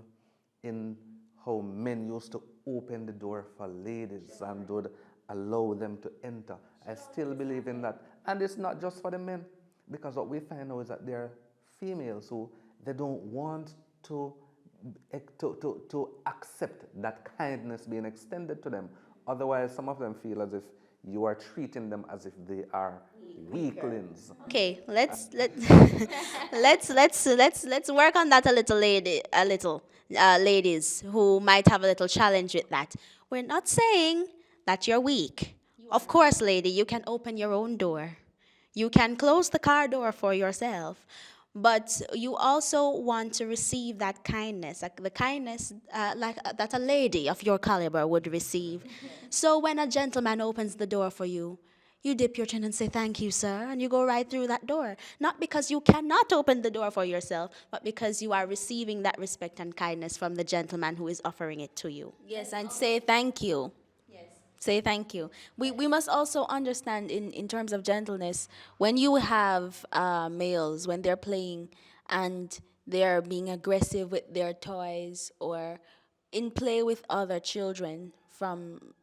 in how men used to open the door for ladies and would allow them to enter. I still believe in that. And it's not just for the men, because what we find now is that there are females who they don't want to accept that kindness being extended to them. Otherwise, some of them feel as if you are treating them as if they are weaklings. Okay, let's let's work on that a little, ladies who might have a little challenge with that. We're not saying that you're weak. Of course, lady, you can open your own door. You can close the car door for yourself. But you also want to receive that kindness, like the kindness that a lady of your caliber would receive. So when a gentleman opens the door for you, you dip your chin and say, "Thank you, sir," and you go right through that door. Not because you cannot open the door for yourself, but because you are receiving that respect and kindness from the gentleman who is offering it to you. Yes, and say thank you. Say thank you. We must also understand in terms of gentleness, when you have males, when they're playing and they're being aggressive with their toys or in play with other children from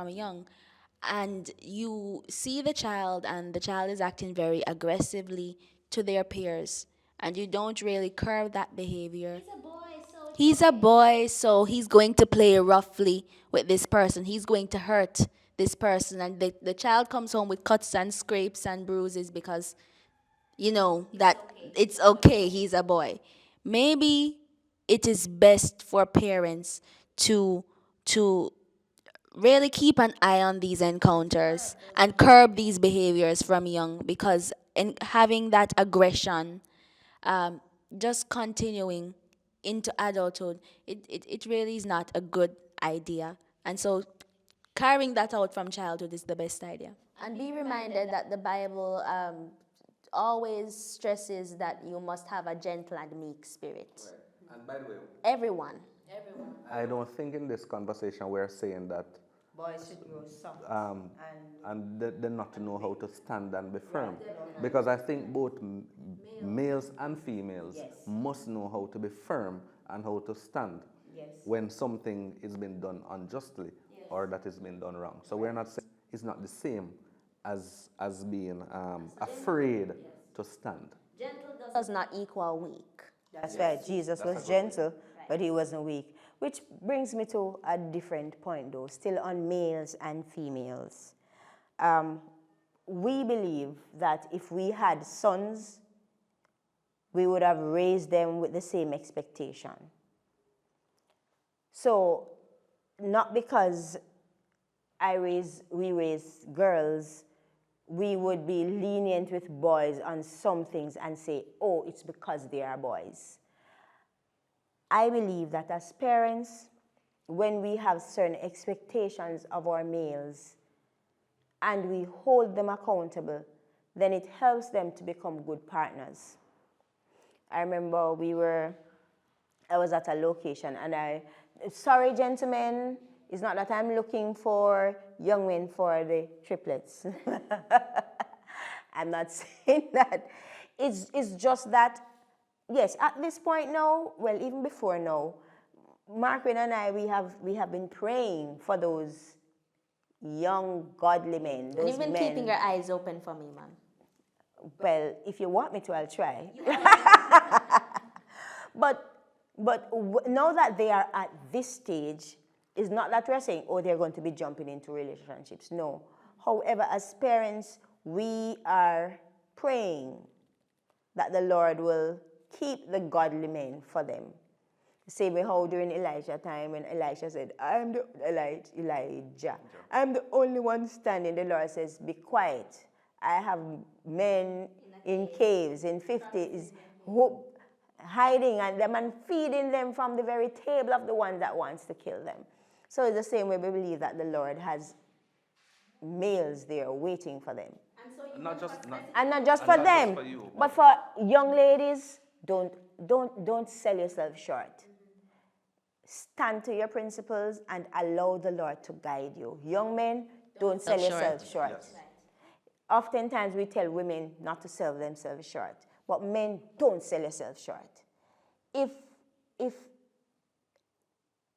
young, and you see the child and the child is acting very aggressively to their peers, and you don't really curb that behavior. He's a boy, so he's going to play roughly with this person. He's going to hurt this person. And the child comes home with cuts and scrapes and bruises because, that it's okay, he's a boy. Maybe it is best for parents to really keep an eye on these encounters and curb these behaviors from young, because in having that aggression, um, just continuing into adulthood, it really is not a good idea. And so carrying that out from childhood is the best idea. And be reminded that the Bible always stresses that you must have a gentle and meek spirit. And by the way, Everyone. I don't think in this conversation we're saying that Boys should grow soft and they're not to know how to stand and be firm. Because I think both males and females must know how to be firm and how to stand when something is being done unjustly or that is being done wrong. So we're not saying it's not the same as being afraid to stand. Gentle does not equal weak. That's right. Jesus was gentle, but he wasn't weak. Which brings me to a different point, though, still on males and females. We believe that if we had sons, we would have raised them with the same expectation. So, not because we raise girls, we would be lenient with boys on some things and say, oh, it's because they are boys. I believe that as parents, when we have certain expectations of our males and we hold them accountable, then it helps them to become good partners. I remember I was at a location and sorry gentlemen, it's not that I'm looking for young men for the triplets. I'm not saying that. It's just that, yes, at this point now, well, even before now, Markquin and I, we have been praying for those young, godly men. And you've been keeping your eyes open for me, man. Well, if you want me to, I'll try. But now that they are at this stage, it's not that we're saying, oh, they're going to be jumping into relationships. No. However, as parents, we are praying that the Lord will keep the godly men for them. Same way how during Elijah time when Elijah said, Elijah, I'm the only one standing. The Lord says, be quiet. I have men in caves, in 50s, hiding and them and feeding them from the very table of the one that wants to kill them. So it's the same way we believe that the Lord has males there waiting for them. And not just for them, just for you, but for young ladies, don't sell yourself short. Stand to your principles and allow the Lord to guide you. Young men, don't sell yourself short. Yes. Oftentimes we tell women not to sell themselves short, but men, don't sell yourself short. If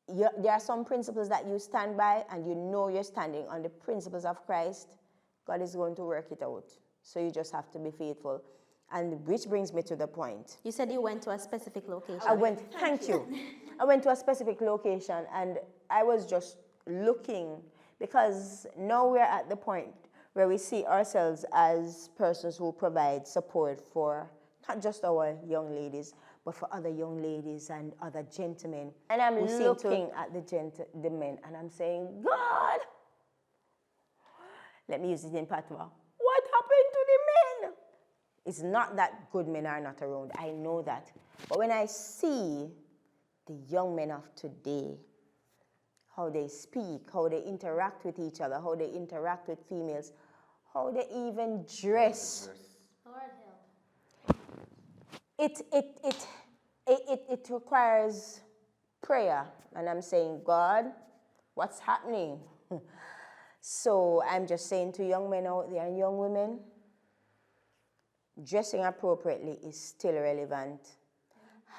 there are some principles that you stand by and you know you're standing on the principles of Christ, God is going to work it out. So you just have to be faithful. And which brings me to the point. You said you went to a specific location. Thank you. I went to a specific location and I was just looking because now we're at the point where we see ourselves as persons who provide support for not just our young ladies, but for other young ladies and other gentlemen. And I'm looking at the men and I'm saying, God, let me use it in patois. What happened to the men? It's not that good men are not around. I know that. But when I see the young men of today, how they speak, how they interact with each other, how they interact with females, how they even dress. It requires prayer. And I'm saying, God, what's happening? So I'm just saying to young men out there and young women, dressing appropriately is still relevant.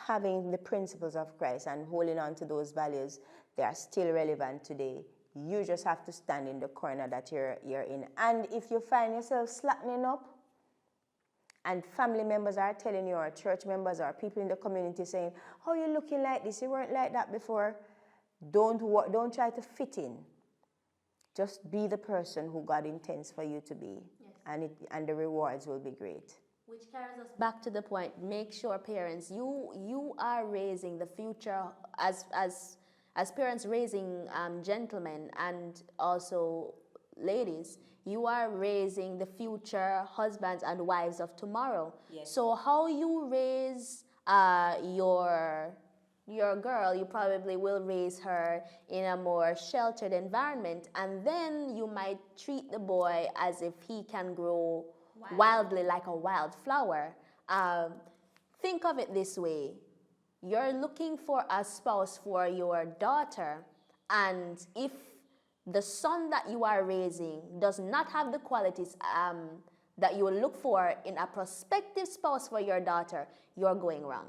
Having the principles of Christ and holding on to those values, they are still relevant today. You just have to stand in the corner that you're in. And if you find yourself slackening up, and family members are telling you, or church members, or people in the community saying, "Oh, you're looking like this. You weren't like that before." Don't try to fit in. Just be the person who God intends for you to be, and the rewards will be great. Which carries us back to the point. Make sure, parents, you are raising the future as parents raising gentlemen and also ladies. You are raising the future husbands and wives of tomorrow. Yes. So how you raise your girl, you probably will raise her in a more sheltered environment, and then you might treat the boy as if he can grow wildly like a wildflower. Think of it this way. You're looking for a spouse for your daughter, and if the son that you are raising does not have the qualities that you will look for in a prospective spouse for your daughter, you're going wrong.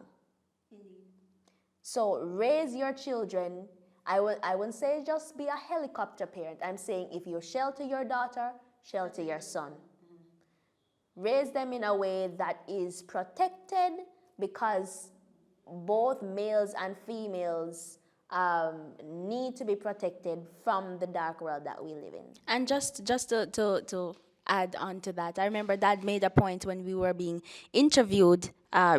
So raise your children. I wouldn't say just be a helicopter parent. I'm saying if you shelter your daughter, shelter your son. Raise them in a way that is protected, because both males and females need to be protected from the dark world that we live in. And just to add on to that, I remember Dad made a point when we were being interviewed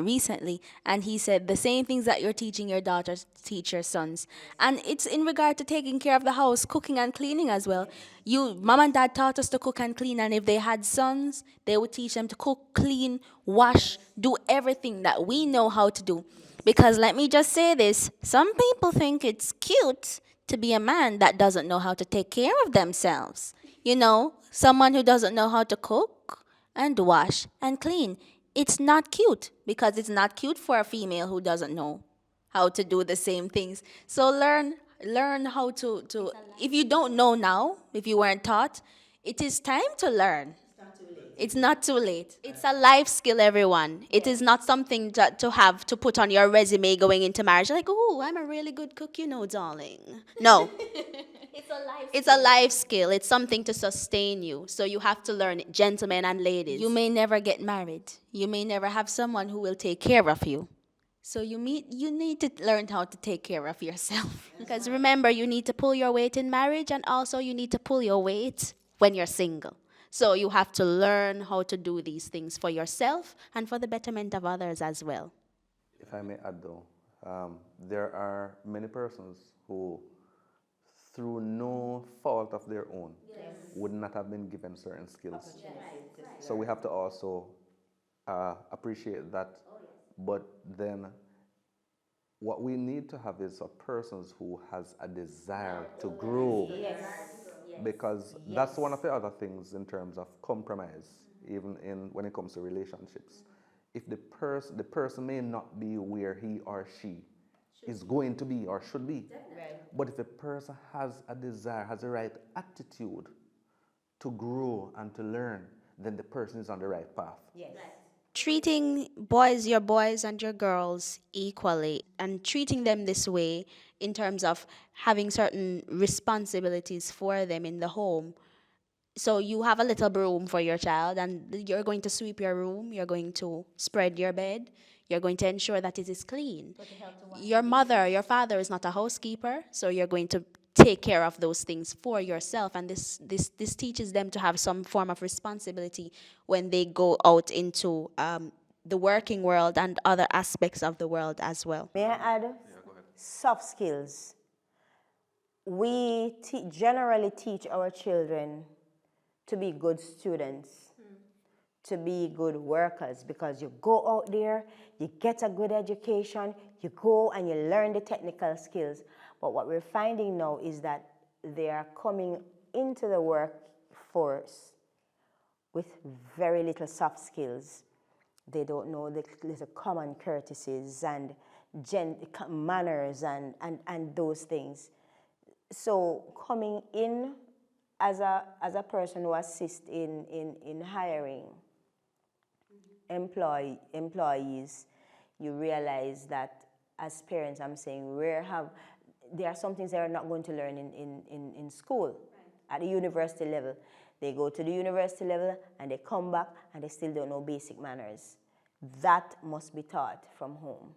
recently, and he said the same things that you're teaching your daughters, teach your sons. And it's in regard to taking care of the house, cooking and cleaning as well. Mom and Dad taught us to cook and clean, and if they had sons, they would teach them to cook, clean, wash, do everything that we know how to do. Because let me just say this, some people think it's cute to be a man that doesn't know how to take care of themselves. You know, someone who doesn't know how to cook and wash and clean. It's not cute, because it's not cute for a female who doesn't know how to do the same things. So learn how to if you don't know now, if you weren't taught, it is time to learn. It's not too late. It's a life skill, everyone. It is not something to have to put on your resume going into marriage. Like, oh, I'm a really good cook, you know, darling. No. It's a life skill. It's something to sustain you. So you have to learn it, gentlemen and ladies. You may never get married. You may never have someone who will take care of you. So you need to learn how to take care of yourself. Because remember, you need to pull your weight in marriage, and also you need to pull your weight when you're single. So you have to learn how to do these things for yourself and for the betterment of others as well. If I may add though, there are many persons who, through no fault of their own, would not have been given certain skills. So we have to also appreciate that. But then what we need to have is a person who has a desire to grow. Because that's one of the other things in terms of compromise, even when it comes to relationships. If the person may not be where he or she is going to be or should be, but if a person has a desire, has the right attitude to grow and to learn, then the person is on the right path. Treating your boys and your girls equally, and treating them this way in terms of having certain responsibilities for them in the home. So you have a little broom for your child, and you're going to sweep your room, you're going to spread your bed, you're going to ensure that it is clean. Your mother, your father is not a housekeeper, so you're going to take care of those things for yourself, and this teaches them to have some form of responsibility when they go out into the working world and other aspects of the world as well. May I add? Soft skills. We generally teach our children to be good students, to be good workers, because you go out there, you get a good education, you go and you learn the technical skills. But what we're finding now is that they are coming into the workforce with very little soft skills. They don't know the little common courtesies and manners and those things. So coming in as a person who assists in hiring employees, you realize that as parents, I'm saying, there are some things they are not going to learn in school, at the university level. They go to the university level and they come back and they still don't know basic manners. That must be taught from home.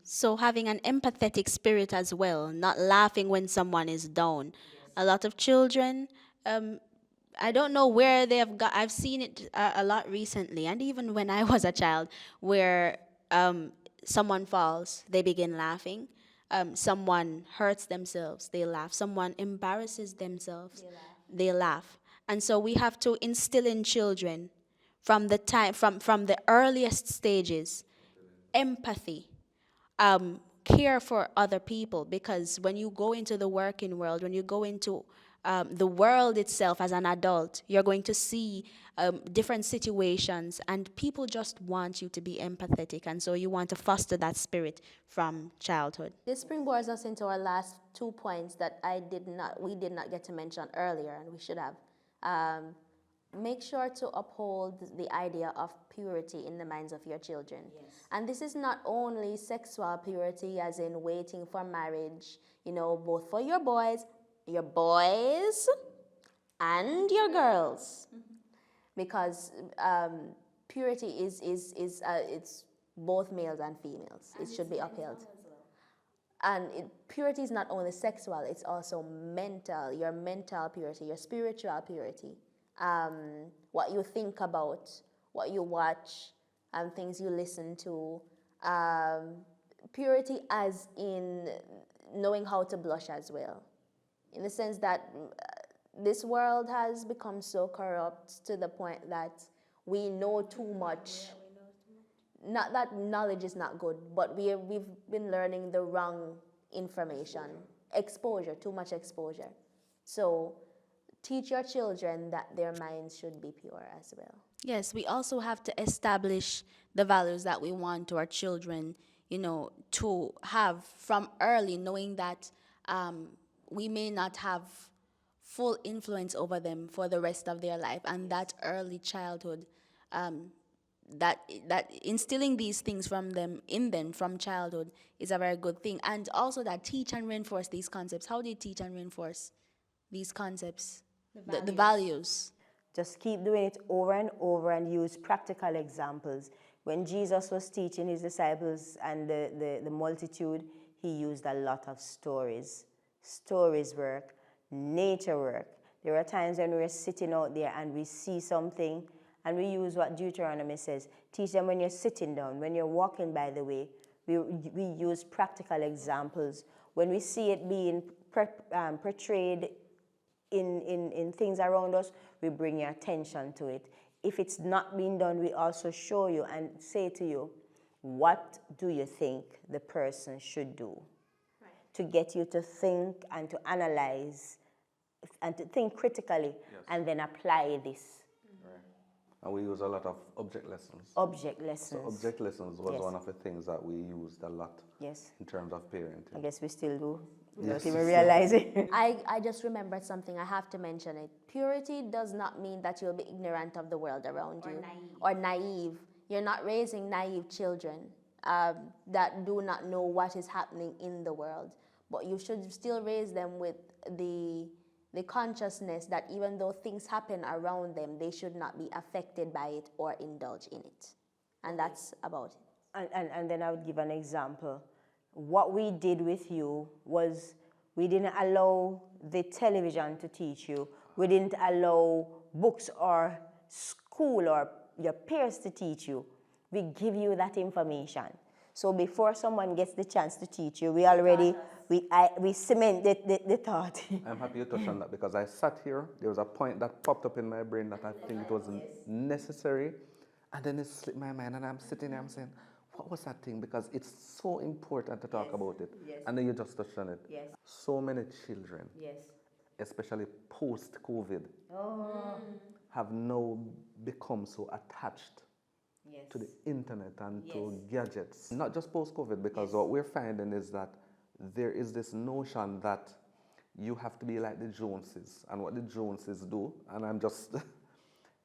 So having an empathetic spirit as well, not laughing when someone is down. A lot of children, I don't know where they have got. I've seen it a lot recently, and even when I was a child, where someone falls, they begin laughing. Someone hurts themselves, they laugh. Someone embarrasses themselves, they laugh. And so we have to instill in children from the time from the earliest stages empathy, care for other people, because when you go into the working world, when you go into the world itself as an adult, you're going to see different situations, and people just want you to be empathetic, and so you want to foster that spirit from childhood. This springboards us into our last 2 points that we did not get to mention earlier, and we should have. Make sure to uphold the idea of purity in the minds of your children. Yes. And this is not only sexual purity, as in waiting for marriage, both for your boys and your girls. Because purity is it's both males and females. It should be upheld. And purity is not only sexual, it's also mental, your mental purity, your spiritual purity. What you think about, what you watch, things you listen to. Purity as in knowing how to blush as well. In the sense that this world has become so corrupt to the point that we know too much. Not that knowledge is not good, but we've been learning the wrong information. Exposure, too much exposure. So teach your children that their minds should be pure as well. Yes, we also have to establish the values that we want our children, to have from early, knowing that we may not have full influence over them for the rest of their life, and that early childhood, that instilling these things in them from childhood is a very good thing. And also that teach and reinforce these concepts. How do you teach and reinforce these concepts? The values. Just keep doing it over and over and use practical examples. When Jesus was teaching his disciples and the multitude, he used a lot of stories. Stories work, nature work. There are times when we're sitting out there and we see something, and we use what Deuteronomy says. Teach them when you're sitting down, when you're walking by the way. We use practical examples. When we see it being portrayed in things around us, we bring your attention to it. If it's not being done, we also show you and say to you, what do you think the person should do? Right. To get you to think and to analyze and to think critically, yes, and then apply this. Right. And we use a lot of object lessons. Object lessons. So object lessons was, yes, one of the things that we used a lot, yes, in terms of parenting. I guess we still do. We yes, don't even realize it. I just remembered something. I have to mention it. Purity does not mean that you'll be ignorant of the world around you. Or naive. You're not raising naive children that do not know what is happening in the world. But you should still raise them with the consciousness that even though things happen around them, they should not be affected by it or indulge in it. And that's about it. And then I would give an example. What we did with you was we didn't allow the television to teach you. We didn't allow books or school or your peers to teach you. We give you that information. So before someone gets the chance to teach you, we already, we cement the thought. I'm happy you touched on that, because I sat here, there was a point that popped up in my brain that I think it was necessary, and then it slipped my mind, and I'm sitting there, I'm saying, what was that thing? Because it's so important to talk about it. Yes. And then you just touched on it. Yes. So many children, Yes. especially post-COVID, have now become so attached, yes, to the internet and, yes, to gadgets. Not just post-COVID, because, yes, what we're finding is that there is this notion that you have to be like the Joneses. And what the Joneses do, and I'm just,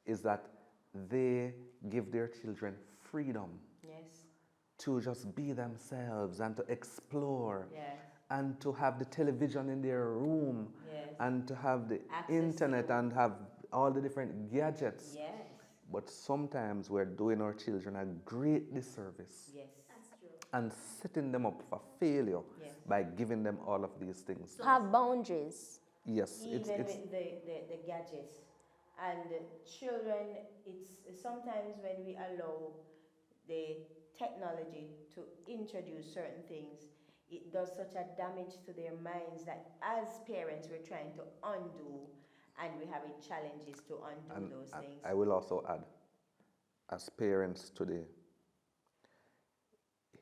is that they give their children freedom. Yes. To just be themselves and to explore, yes, and to have the television in their room, yes, and to have the internet and have all the different gadgets. Yes. But sometimes we're doing our children a great disservice Yes. and setting them up for failure Yes. by giving them all of these things. Have boundaries. Yes, Even it's with the gadgets and children, it's sometimes when we allow the technology to introduce certain things, it does such a damage to their minds that as parents we're trying to undo, and we're having challenges to undo and those things. I will also add, as parents today,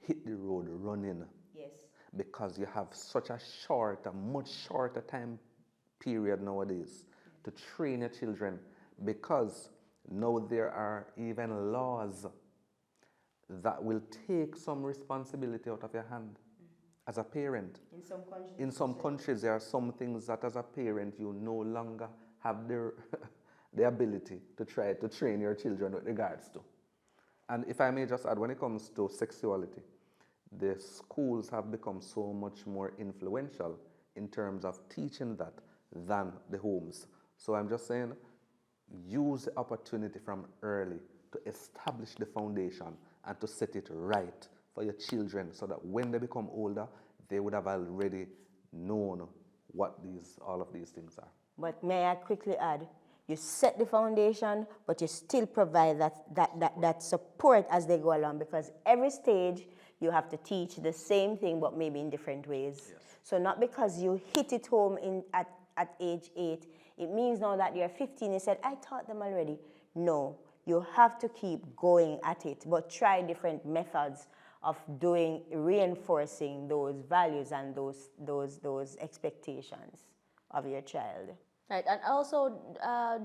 hit the road running Yes. because you have such a much shorter time period nowadays to train your children, because now there are even laws that will take some responsibility out of your hand as a parent. In some countries. In some countries, there are some things that as a parent you no longer have the ability to try to train your children with regards to. And if I may just add, when it comes to sexuality, the schools have become so much more influential in terms of teaching that than the homes. So I'm just saying, use the opportunity from early to establish the foundation and to set it right for your children, so that when they become older, they would have already known what all of these things are. But may I quickly add, you set the foundation, but you still provide that support as they go along, because every stage you have to teach the same thing, but maybe in different ways. Yes. So not because you hit it home at age 8, it means now that you're 15, you said, I taught them already. No, you have to keep going at it, but try different methods of reinforcing those values and those expectations of your child. Right, and also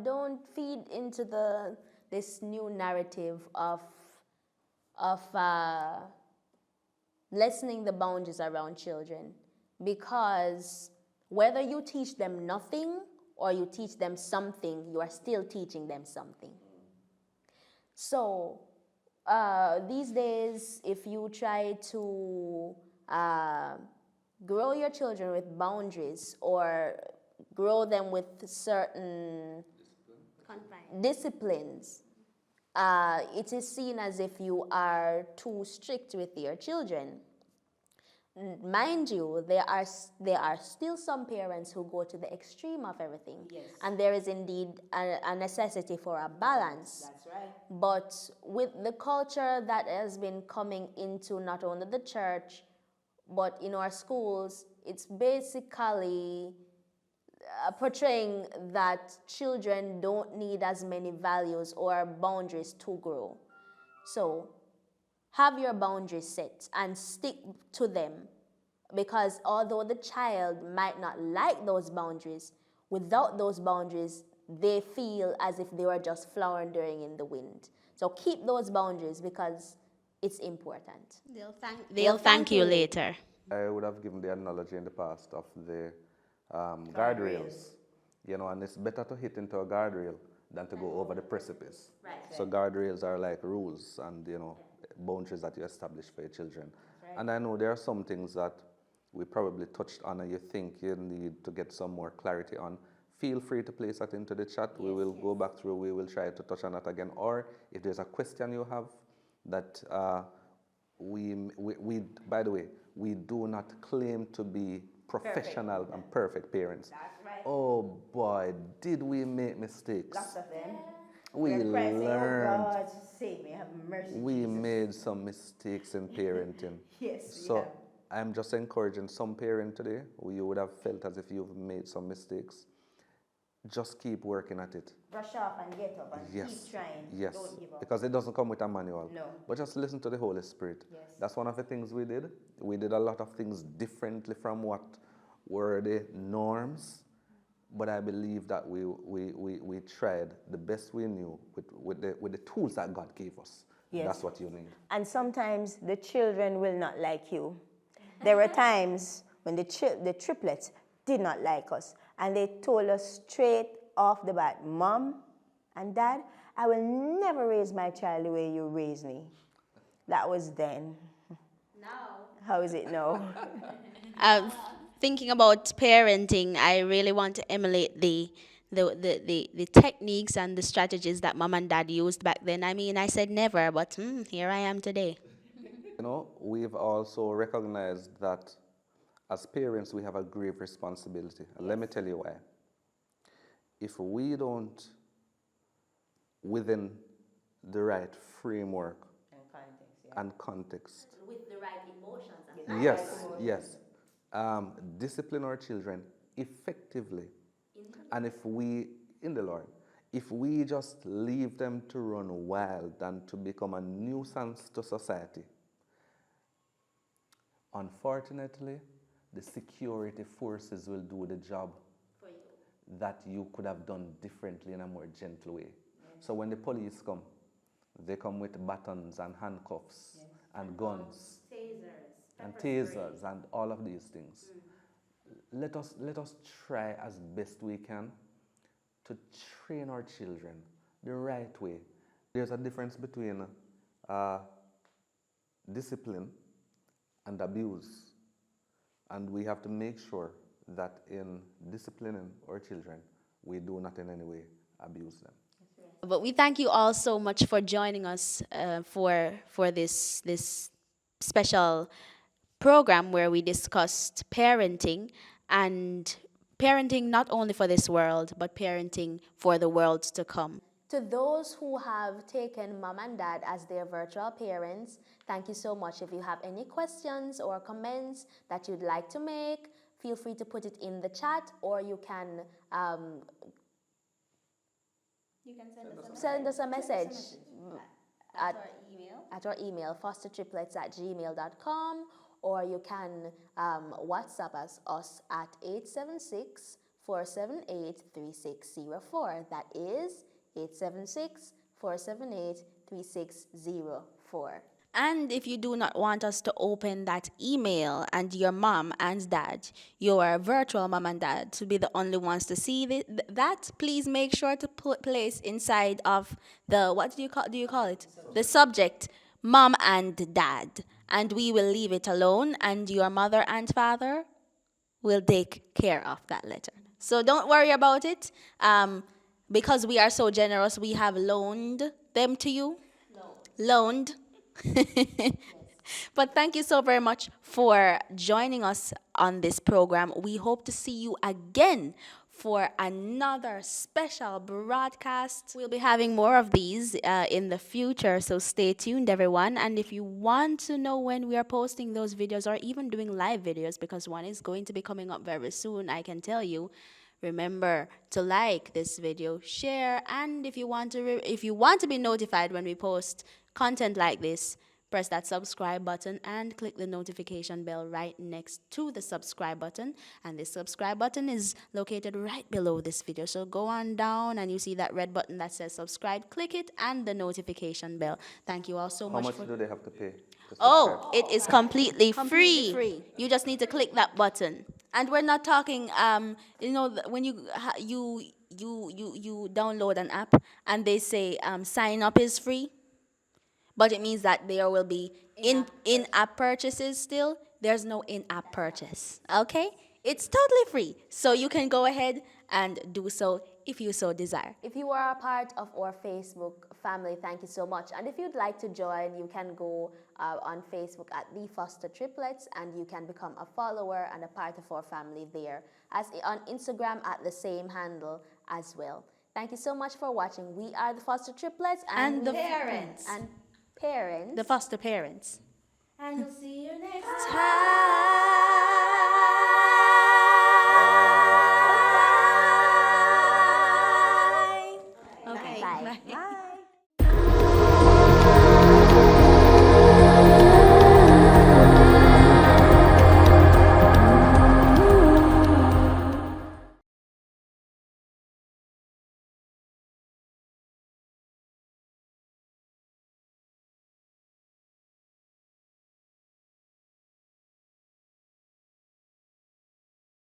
don't feed into this new narrative of lessening the boundaries around children, because whether you teach them nothing or you teach them something, you are still teaching them something. So these days, if you try to grow your children with boundaries or grow them with certain disciplines, it is seen as if you are too strict with your children. Mind you, there are still some parents who go to the extreme of everything. Yes. And there is indeed a necessity for a balance. That's right. But with the culture that has been coming into not only the church, but in our schools, it's basically portraying that children don't need as many values or boundaries to grow. So have your boundaries set and stick to them, because although the child might not like those boundaries, without those boundaries, they feel as if they were just floundering in the wind. So keep those boundaries because it's important. They'll thank you later. I would have given the analogy in the past of the guardrails, and it's better to hit into a guardrail than to go over the precipice. Right. So guardrails are like rules and boundaries that you establish for your children. Right. And I know there are some things that we probably touched on and you think you need to get some more clarity on. Feel free to place that into the chat. We will go back through. We will try to touch on that again. Or if there's a question you have that we by the way, we do not claim to be professional and perfect parents. That's right. Oh boy, did we make mistakes? Lots of them. We learned. Oh God, save me, have mercy. We Jesus. made some mistakes in parenting. Yes, we So have. I'm just encouraging some parent today who you would have felt as if you've made some mistakes. Just keep working at it. Brush off and get up and keep trying. Yes. Don't give up. Because it doesn't come with a manual. No. But just listen to the Holy Spirit. Yes. That's one of the things we did. We did a lot of things differently from what were the norms. But I believe that we tried the best we knew with the tools that God gave us. Yes. That's what you need. And sometimes the children will not like you. There were times when the triplets did not like us. And they told us straight off the bat, Mom and Dad, I will never raise my child the way you raised me. That was then. Now. How is it now? Thinking about parenting, I really want to emulate the the techniques and the strategies that mom and dad used back then. I mean, I said never, but here I am today. You know, we've also recognized that as parents, we have a grave responsibility. And let me tell you why. If we don't, within the right framework and context, With the right emotions. yes, discipline our children effectively, and if we, in the Lord, if we just leave them to run wild and to become a nuisance to society, unfortunately, the security forces will do the job that you could have done differently in a more gentle way. So when the police come, they come with batons and handcuffs and guns and tasers and all of these things. Let us try as best we can to train our children the right way. There's a difference between discipline and abuse, and we have to make sure that in disciplining our children, we do not in any way abuse them. But we thank you all so much for joining us for this special program where we discussed parenting, and parenting not only for this world, but parenting for the world to come. To those who have taken mom and dad as their virtual parents, thank you so much. If you have any questions or comments that you'd like to make, feel free to put it in the chat, or you can send us a message at our email, fostertriplets@gmail.com, or you can WhatsApp us at 876-478-3604. That is 876-478-3604. And if you do not want us to open that email and your mom and dad, your virtual mom and dad, to be the only ones to see that, please make sure to place inside of the, what do you call it? The subject, mom and dad. And we will leave it alone, and your mother and father will take care of that letter. So don't worry about it. Because we are so generous, we have loaned them to you. Loaned. But thank you so very much for joining us on this program. We hope to see you again for another special broadcast. We'll be having more of these in the future, so stay tuned, everyone. And if you want to know when we are posting those videos, or even doing live videos, because one is going to be coming up very soon, I can tell you, remember to like this video, share, and if you want to be notified when we post content like this, press that subscribe button and click the notification bell right next to the subscribe button. And the subscribe button is located right below this video. So go on down and you see that red button that says subscribe. Click it and the notification bell. Thank you all so How much. much do they have to pay to subscribe? Oh, it is completely free. You just need to click that button. And we're not talking, when you download an app and they say sign up is free, but it means that there will be in-app purchases still. There's no in-app purchase, okay? It's totally free, so you can go ahead and do so if you so desire. If you are a part of our Facebook family, thank you so much. And if you'd like to join, you can go on Facebook at the Foster Triplets, and you can become a follower and a part of our family there. As on Instagram at the same handle as well. Thank you so much for watching. We are the Foster Triplets And the parents. The foster parents. And we'll see you next time.